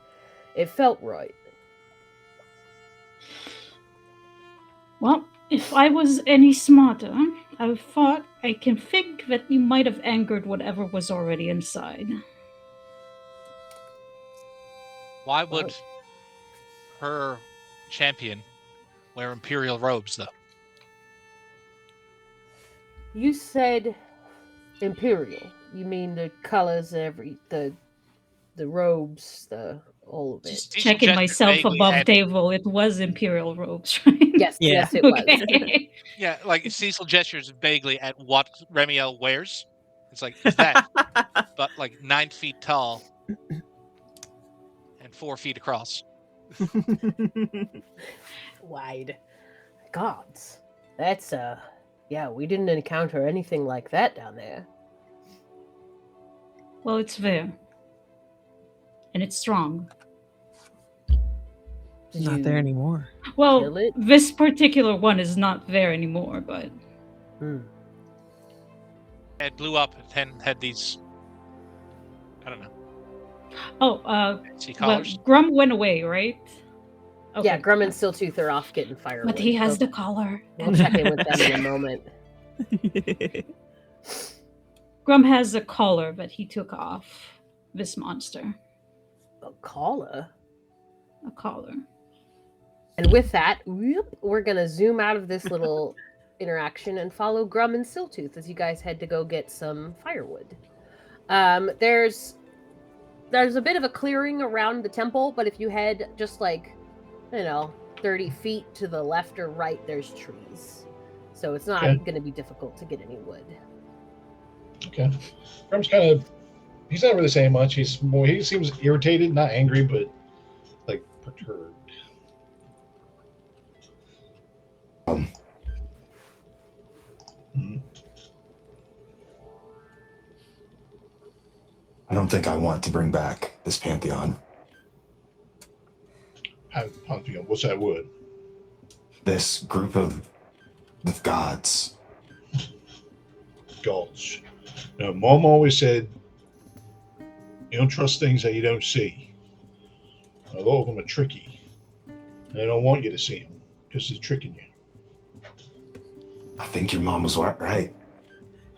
it felt right. Well, if I was any smarter, I thought I can think that you might have angered whatever was already inside. Why would her champion wear Imperial robes, though? You said Imperial. You mean the colors, the robes, all of it. Just checking myself above table. It was Imperial robes, right? Yes, yes, it was. Okay. Yeah, Cecil gestures vaguely at what Remiel wears. It's it's that, but 9 feet tall and 4 feet across. Wide. Gods. That's, yeah, we didn't encounter anything like that down there. Well, it's there. And it's strong. It's not there anymore. Well, this particular one is not there anymore, but... It blew up and had these... I don't know. Oh, well, Grum went away, right? Okay. Yeah, Grum and Siltooth are off getting firewood. But he has the collar. We'll check in with them in a moment. Grum has a collar that he took off this monster. A collar? A collar. And with that, we're going to zoom out of this little interaction and follow Grum and Siltooth as you guys head to go get some firewood. There's a bit of a clearing around the temple, but if you head just like, 30 feet to the left or right, there's trees. So it's not Okay. going to be difficult to get any wood. Okay. Grum's kind of. He's not really saying much. He seems irritated, not angry, but like perturbed. Mhm. I don't think I want to bring back this pantheon. Pantheon. What's that word? This group of gods. Gods. Now, Mom always said, you don't trust things that you don't see. A lot of them are tricky. And they don't want you to see them because they're tricking you. I think your mom was right.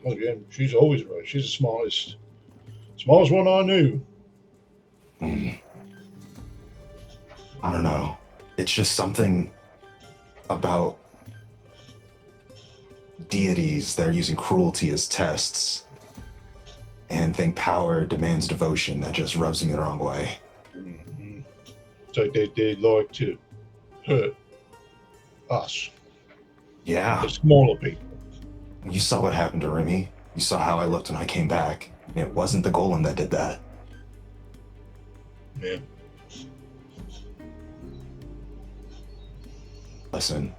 Oh, yeah, she's always right. She's the smartest one I knew. I don't know. It's just something about deities that are using cruelty as tests and think power demands devotion that just rubs me the wrong way. Mm-hmm. So they like to hurt us, Yeah. the smaller people. You saw what happened to Remy. You saw how I looked when I came back. It wasn't the golem that did that. Yeah. Listen.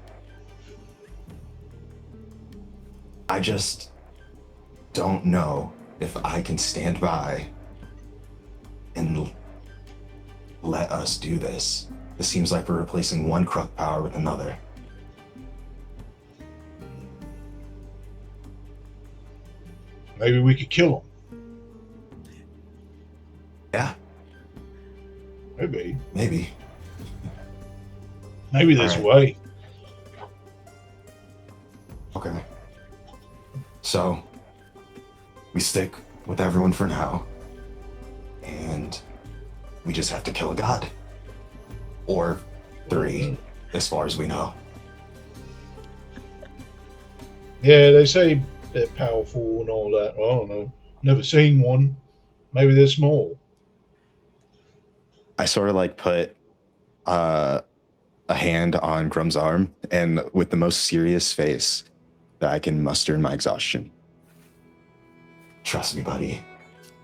I just don't know if I can stand by and let us do this. It seems like we're replacing one Kruk power with another. Maybe we could kill them. Yeah, Maybe. maybe. Maybe there's a All way. Okay. So, we stick with everyone for now. And we just have to kill a god. Or 3, as far as we know. Yeah, they say they're powerful and all that. Well, I don't know. Never seen one. Maybe they're small. I sort of like put a hand on Grum's arm and with the most serious face that I can muster in my exhaustion. Trust me, buddy.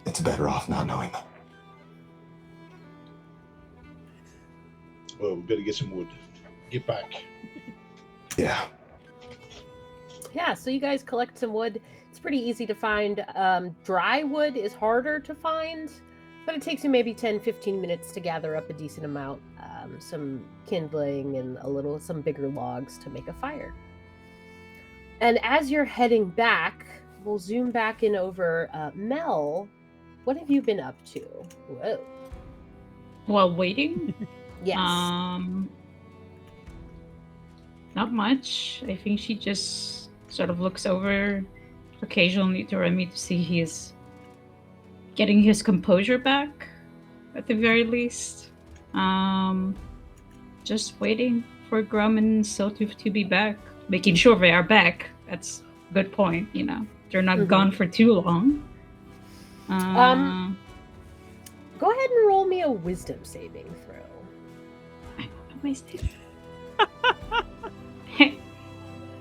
It's better off not knowing them. Well, we better get some wood. Get back. Yeah. Yeah, so you guys collect some wood. It's pretty easy to find. Dry wood is harder to find, but it takes you maybe 10-15 minutes to gather up a decent amount. Some kindling and some bigger logs to make a fire. And as you're heading back, we'll zoom back in over Mel. What have you been up to? Whoa. While waiting? Yes. Not much. I think she just sort of looks over occasionally to Remy to see he is getting his composure back, at the very least. Just waiting for Grum and Siltu to be back. Making sure they are back. That's a good point, They're not gone for too long. Go ahead and roll me a wisdom saving throw. I'm wasted.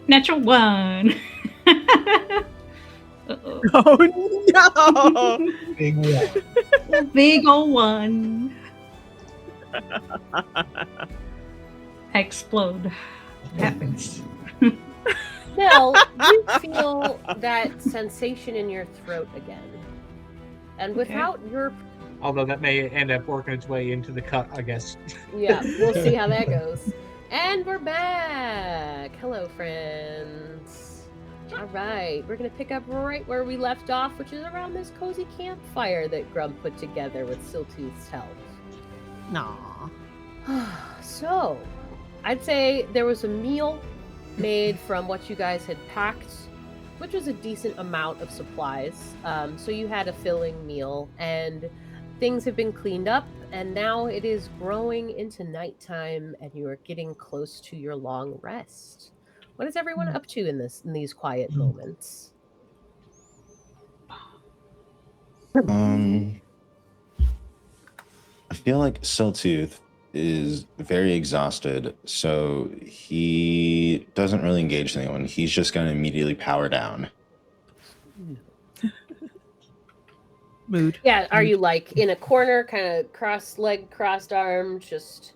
Natural 1. Uh-oh. Oh no! Big one. A big ol' 1. Explode. Happens. Mel, you feel that sensation in your throat again. And without your... Although that may end up working its way into the cut, I guess. Yeah, we'll see how that goes. And we're back. Hello, friends. All right, we're going to pick up right where we left off, which is around this cozy campfire that Grum put together with Siltooth's help. Aw. So, I'd say there was a meal made from what you guys had packed, which was a decent amount of supplies. So you had a filling meal, and things have been cleaned up, and now it is growing into nighttime, and you are getting close to your long rest. What is everyone up to in these quiet moments? I feel like Siltooth is very exhausted, so he doesn't really engage anyone. He's just going to immediately power down. Mood. Yeah, are you like in a corner, kind of cross-legged, crossed arm, just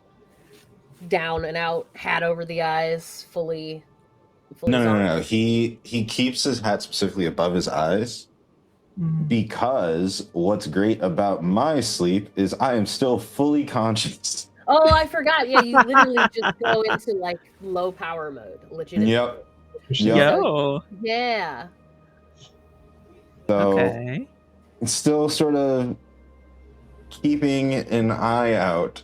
down and out, hat over the eyes, fully No. zonked? He keeps his hat specifically above his eyes because what's great about my sleep is I am still fully conscious. Oh, I forgot. Yeah, you literally just go into like low power mode, legitimately. Yep. Yo. Yeah. So Okay. it's still sort of keeping an eye out,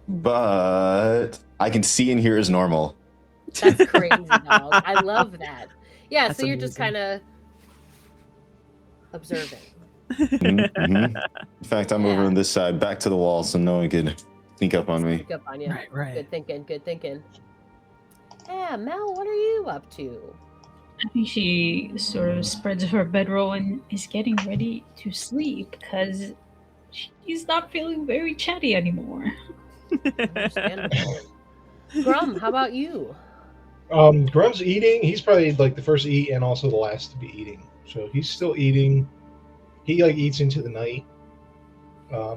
but I can see and hear as normal. That's crazy, dog. I love that. Yeah, That's so you're just amazing. kind of observing. In fact, I'm over Yeah. on this side, back to the wall, so no one could sneak up on me. Pick up on you. Right. Good thinking. Good thinking. Yeah, Mel, what are you up to? I think she sort of spreads her bedroll and is getting ready to sleep because she's not feeling very chatty anymore. Understandable. Grum, how about you? Grum's eating. He's probably like the first to eat and also the last to be eating. So he's still eating. He like eats into the night.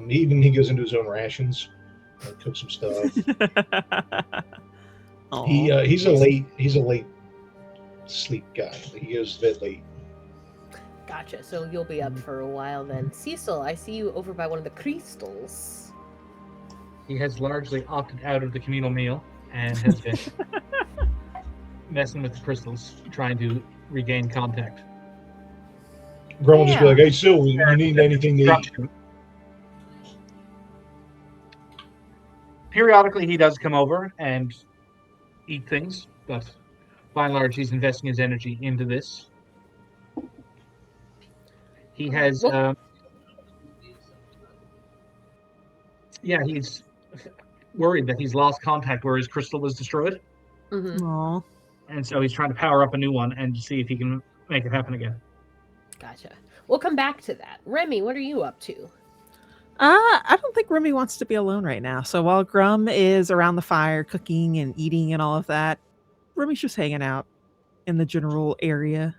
Even he goes into his own rations, like, cook some stuff. He's a late sleep guy. He goes to bed late. Gotcha. So you'll be up for a while then. Cecil, I see you over by one of the crystals. He has largely opted out of the communal meal and has been messing with the crystals, trying to regain contact. Grum will just be Yeah. like, "Hey, Sil, you need anything to eat?" Periodically, he does come over and eat things, but by and large, he's investing his energy into this. He has, he's worried that he's lost contact where his crystal was destroyed, Mm-hmm. Aw. and so he's trying to power up a new one and see if he can make it happen again. Gotcha. We'll come back to that. Remy, what are you up to? I don't think Remy wants to be alone right now. So while Grum is around the fire cooking and eating and all of that, Remy's just hanging out in the general area.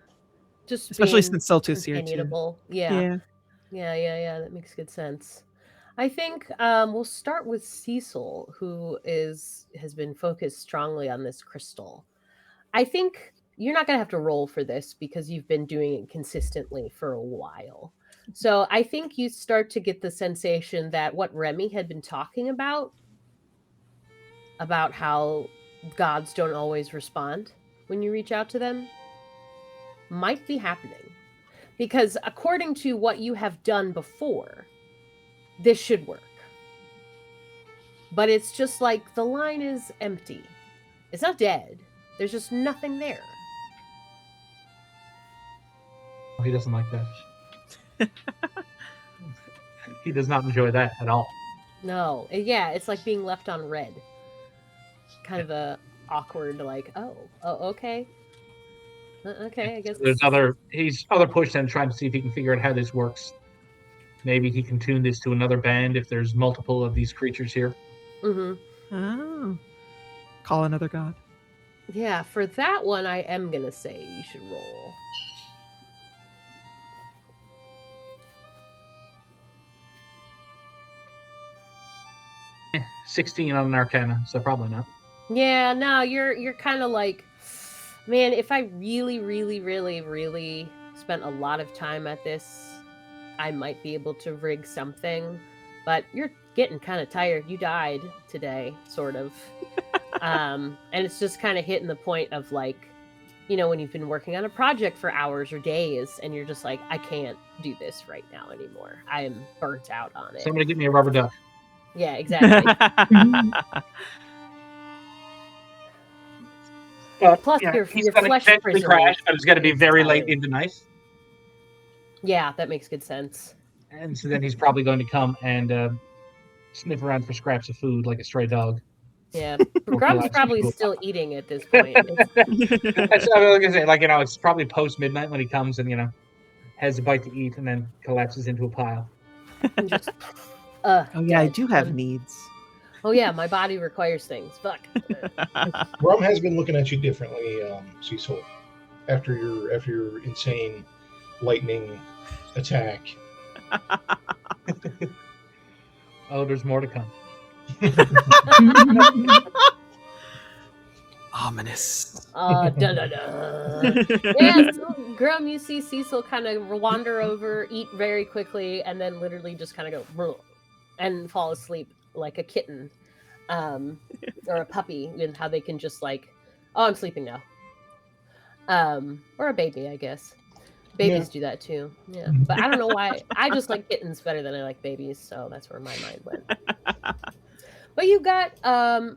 Just Especially being since Celtus here too. companionable. Yeah. That makes good sense. I think we'll start with Cecil, who has been focused strongly on this crystal. I think you're not going to have to roll for this because you've been doing it consistently for a while. So I think you start to get the sensation that what Remy had been talking about how gods don't always respond when you reach out to them, might be happening. Because according to what you have done before, this should work. But it's just like the line is empty. It's not dead. There's just nothing there. He doesn't like that. He does not enjoy that at all. No. Yeah, it's like being left on red. Kind of a awkward, like, oh, okay. Okay, I guess. He's other pushed and trying to see if he can figure out how this works. Maybe he can tune this to another band if there's multiple of these creatures here. Mm-hmm. Oh. Call another god. Yeah, for that one, I am going to say you should roll. Eh, 16 on an Arcana, so probably not. Yeah, no, you're kind of like, man, if I really, really, really, really spent a lot of time at this, I might be able to rig something. But you're getting kind of tired. You died today, sort of. And it's just kind of hitting the point of like, you know, when you've been working on a project for hours or days and you're just like, I can't do this right now anymore. I am burnt out on it. Somebody get me a rubber duck. Yeah, exactly. Plus, yeah, your he's going to flesh eventually preserves crash, but it's going to be very late time. into night. Yeah, that makes good sense. And so then he's probably going to come and sniff around for scraps of food like a stray dog. Yeah, Grub's probably still eating at this point. That's what I was going to say. Like, you know, it's probably post midnight when he comes and, you know, has a bite to eat, and then collapses into a pile. And just, Oh yeah, I dead. do have needs. Oh yeah, my body requires things. Fuck. Rum has been looking at you differently, Cecil, after your insane lightning attack. Oh, there's more to come. Ominous. Da da da. Yeah, so Grum, you see Cecil kind of wander over, eat very quickly, and then literally just kind of go "Bruh," and fall asleep like a kitten, or a puppy, and how they can just like, oh, I'm sleeping now, or a baby, I guess. Babies do that too. Yeah, but I don't know why. I just like kittens better than I like babies, so that's where my mind went. But you got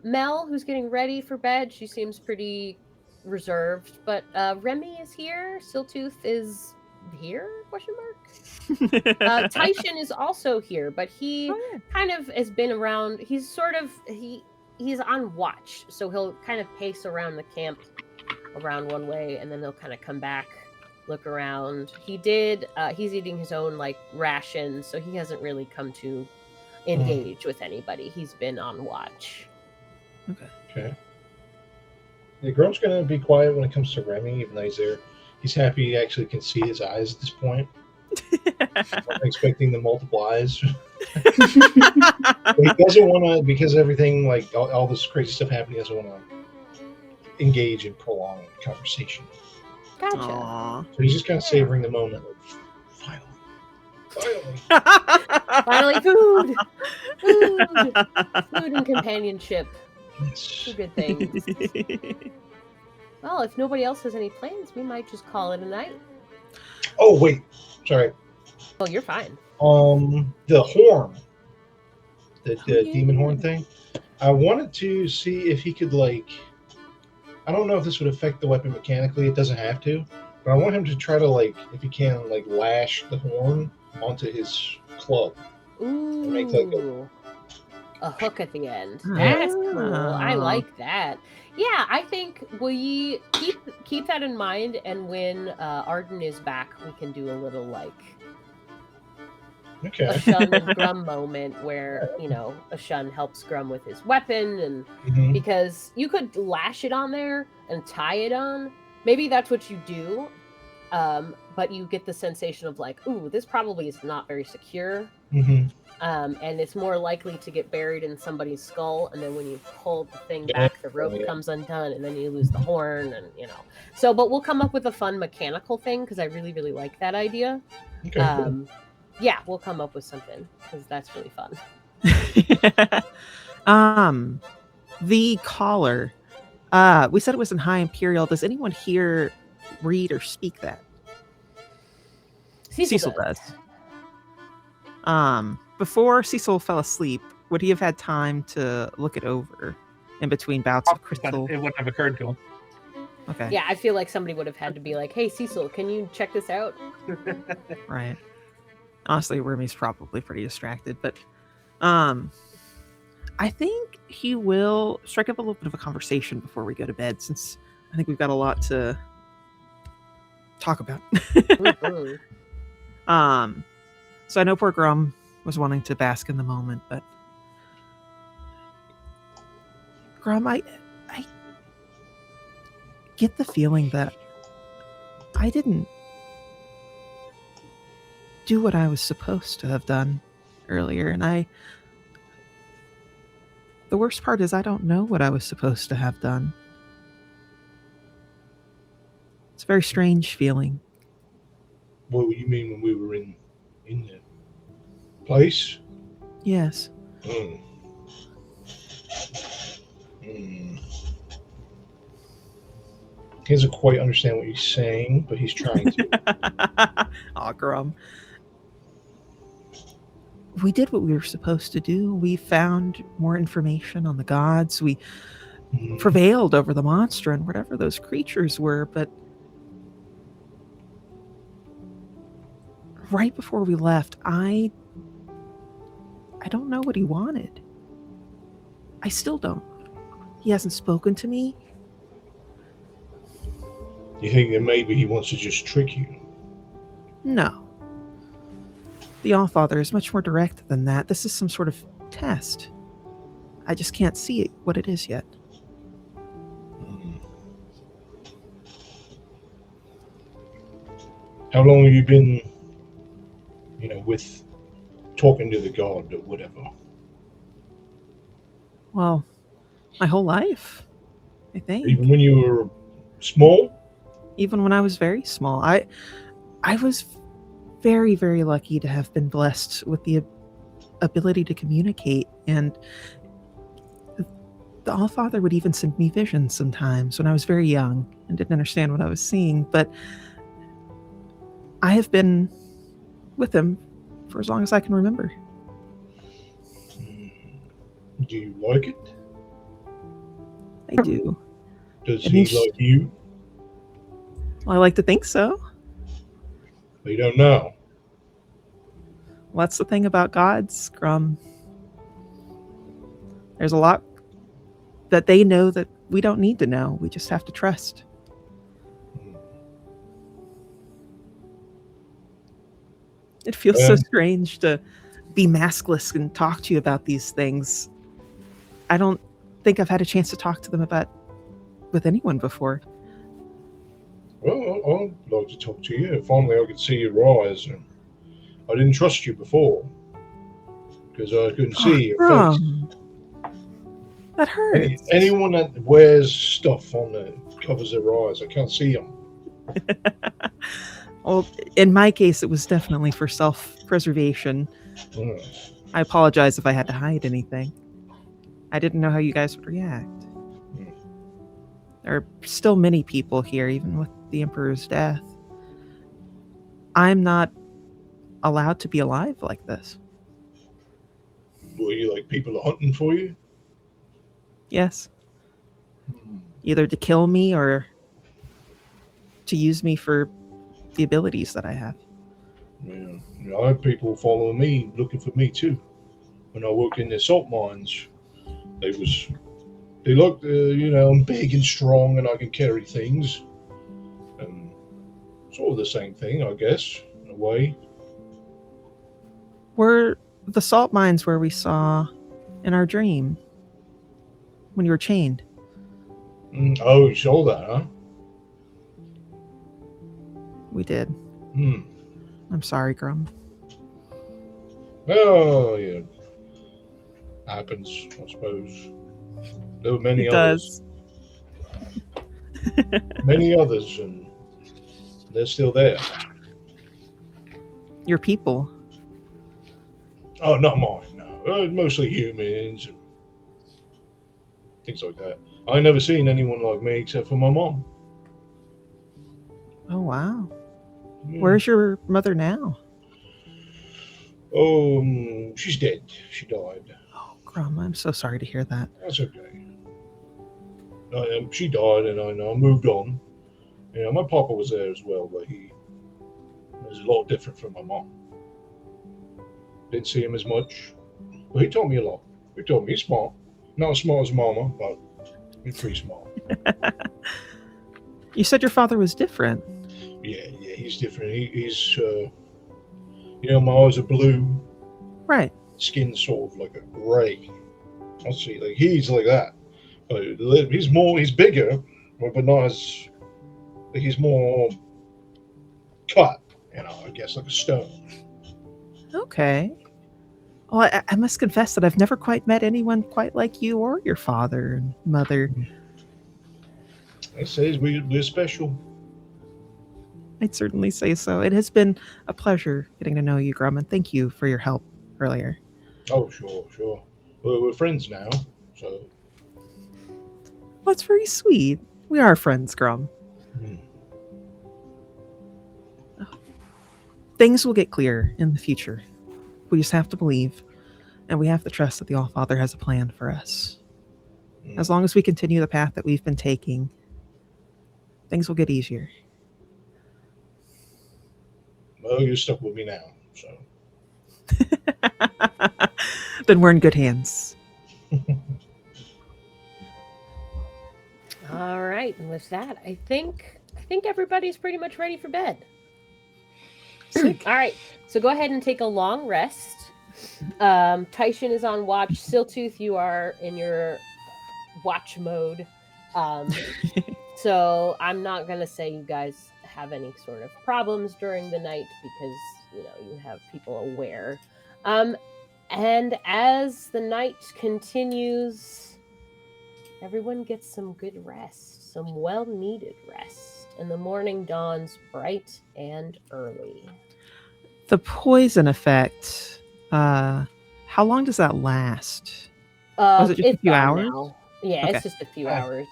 Mel, who's getting ready for bed. She seems pretty reserved. But Remy is here. Siltooth is here? Question mark. Tyshan is also here, but he kind of has been around. He's sort of he's on watch, so he'll kind of pace around the camp around one way, and then he'll kind of come back, look around. He's eating his own like ration, so he hasn't really come to engage with anybody. He's been on watch. Okay. Yeah, Grum's gonna be quiet when it comes to Remy, even though he's there. He's happy he actually can see his eyes at this point. I'm expecting the multiple eyes. But he doesn't want to, because everything, like all this crazy stuff happening, he doesn't want to engage in prolonged conversation. Gotcha. Aww. So he's just kind of savoring the moment. Like, finally. Finally, food and companionship. Yes. Two good things. Well, if nobody else has any plans, we might just call it a night. Oh wait, sorry. Oh, you're fine. The horn, the yeah. demon horn thing. I wanted to see if he could I don't know if this would affect the weapon mechanically. It doesn't have to, but I want him to try to if he can lash the horn onto his club. Ooh, Make like a hook at the end. That's cool. I like that. Yeah, I think we keep that in mind, and when Arden is back, we can do a little Okay. a Shun and Grum moment where a Shun helps Grum with his weapon, and because you could lash it on there and tie it on. Maybe that's what you do, but you get the sensation of ooh, this probably is not very secure. And it's more likely to get buried in somebody's skull, and then when you pull the thing back, the rope comes undone, and then you lose the horn, and So, but we'll come up with a fun mechanical thing, because I really, really like that idea. Okay. Cool. Yeah, we'll come up with something, because that's really fun. The collar. We said it was in High Imperial. Does anyone here read or speak that? Cecil does. Before Cecil fell asleep, would he have had time to look it over in between bouts of crystal? It wouldn't have occurred to him. Okay. Yeah, I feel like somebody would have had to be like, "Hey, Cecil, can you check this out?" Right. Honestly, Remy's probably pretty distracted, but I think he will strike up a little bit of a conversation before we go to bed, since I think we've got a lot to talk about. So I know poor Grum was wanting to bask in the moment, but Grum, I get the feeling that I didn't do what I was supposed to have done earlier, and the worst part is I don't know what I was supposed to have done. It's a very strange feeling. What do you mean when we were in the place? Yes. He doesn't quite understand what you're saying, but he's trying to. Aw, Grum. We did what we were supposed to do. We found more information on the gods. We prevailed over the monster and whatever those creatures were, but right before we left, I don't know what he wanted. I still don't. He hasn't spoken to me. You think that maybe he wants to just trick you? No. The Allfather is much more direct than that. This is some sort of test. I just can't see what it is yet. How long have you been, with talking to the god or whatever? Well, my whole life, I think. Even when you were small? Even when I was very small. I was very, very lucky to have been blessed with the ability to communicate, and the Allfather would even send me visions sometimes when I was very young and didn't understand what I was seeing, but I have been with him for as long as I can remember. Do you like it? I do. Does And he he's- like you? Well, I like to think so. You don't know. Well, that's the thing about gods, Grum. There's a lot that they know that we don't need to know. We just have to trust. It feels so strange to be maskless and talk to you about these things. I don't think I've had a chance to talk to them with anyone before. Well, I'd like to talk to you. Finally, I could see your eyes. And I didn't trust you before because I couldn't see your face. That hurts. Anyone that wears stuff on the covers their eyes, I can't see them. Well, in my case, it was definitely for self-preservation. I apologize if I had to hide anything. I didn't know how you guys would react. There are still many people here, even with the Emperor's death. I'm not allowed to be alive like this. Were you like people are hunting for you? Yes. Either to kill me or to use me for the abilities that I have. Yeah. I had people following me, looking for me too. When I worked in the salt mines, they looked, I'm big and strong and I can carry things. And sort of the same thing, I guess, in a way. Were the salt mines where we saw in our dream when you were chained? Oh, you saw that, huh? We did. I'm sorry, Grum. Oh, yeah. Happens, I suppose. There were many others. Many others, and they're still there. Your people. Oh, not mine, no. Mostly humans and things like that. I never seen anyone like me except for my mom. Oh, wow. Where's your mother now? Oh, she's dead. She died. Oh, Grum, I'm so sorry to hear that. That's okay. She died, and I moved on. My papa was there as well, but he was a lot different from my mom. Didn't see him as much, but he taught me a lot. He taught me he's smart. Not as smart as mama, but he's pretty smart. You said your father was different. Yeah, he's different. He's my eyes are blue. Right. Skin's sort of like a gray. I'll see, like he's like that. But he's bigger, but not as. He's more cut, I guess like a stone. Okay. Well, I must confess that I've never quite met anyone quite like you or your father and mother. It says we're special. I'd certainly say so. It has been a pleasure getting to know you, Grum, and thank you for your help earlier. Oh, sure. We're friends now, so. Well, that's very sweet. We are friends, Grum. Things will get clear in the future. We just have to believe, and we have to trust that the Allfather has a plan for us. As long as we continue the path that we've been taking, things will get easier. Well, you're stuck with me now, so. Then we're in good hands. All right, and with that, I think everybody's pretty much ready for bed. Sick. All right, so go ahead and take a long rest. Tyshin is on watch. Siltooth, you are in your watch mode. So I'm not gonna say you guys have any sort of problems during the night because you have people aware. And as the night continues, everyone gets some good rest, some well-needed rest, and the morning dawns bright and early. The poison effect. How long does that last? Was it just a It's few gone hours? now. Yeah, Okay. it's just a few hours.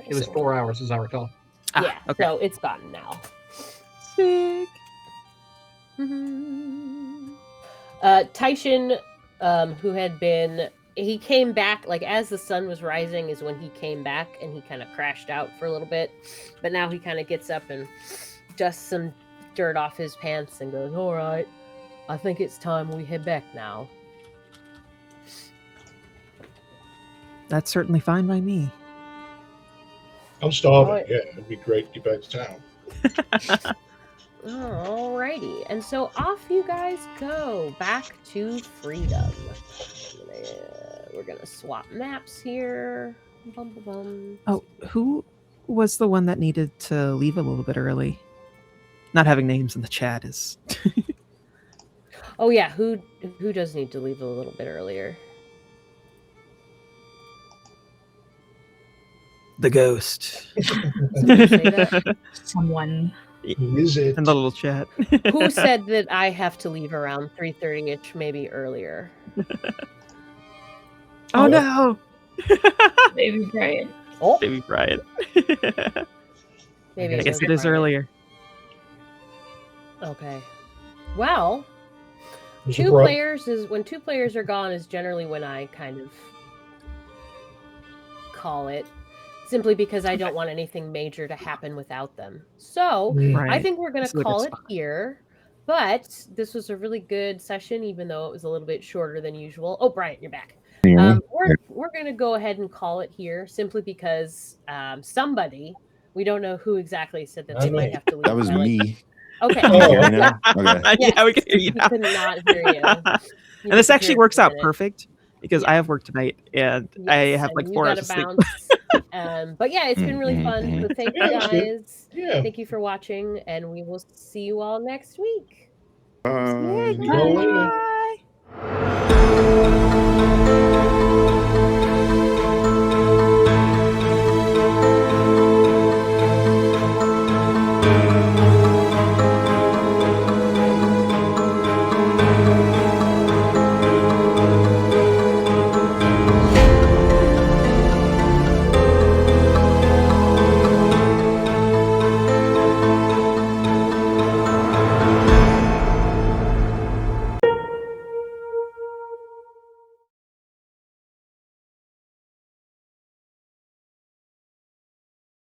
It was 4 hours, as I recall. Yeah, Okay. so it's gone now. Sick. Tyshin, he came back, like, as the sun was rising is when he came back, and he kind of crashed out for a little bit. But now he kind of gets up and dusts some dirt off his pants and goes, all right, I think it's time we head back now. That's certainly fine by me. I'm starving. Alright. Yeah, it'd be great to get back to town. Alrighty, and so off you guys go back to freedom. We're gonna swap maps here. Bum, bum, bum. Oh, who was the one that needed to leave a little bit early? Not having names in the chat is. Oh yeah, who does need to leave a little bit earlier? The ghost. Somebody say that? Someone. Who is it? In the little chat. Who said that I have to leave around 3:30ish, maybe earlier? Oh no! Baby Brian. Oh, Baby Brian. maybe I guess was it is Brian. earlier. Okay. Well, There's a two bro- players is when two players are gone is generally when I kind of call it, simply because I don't want anything major to happen without them. So Right. I think we're going This to is a good call it spot. here. But this was a really good session, even though it was a little bit shorter than usual. Oh, Brian, you're back. We're going to go ahead and call it here, simply because somebody, we don't know who exactly, said that they Not might me. have to leave. That was by, like, me. Okay. Oh, Can you hear me now? Okay. Yes, Yeah, we can hear you we now. could not hear you. And this actually works out perfect. perfect because I have work tonight and I have like 4 hours of sleep. But yeah, it's been really fun. So thank you Yeah, it's good. guys. Yeah. Thank you for watching, and we will see you all next week. Bye. See you all later.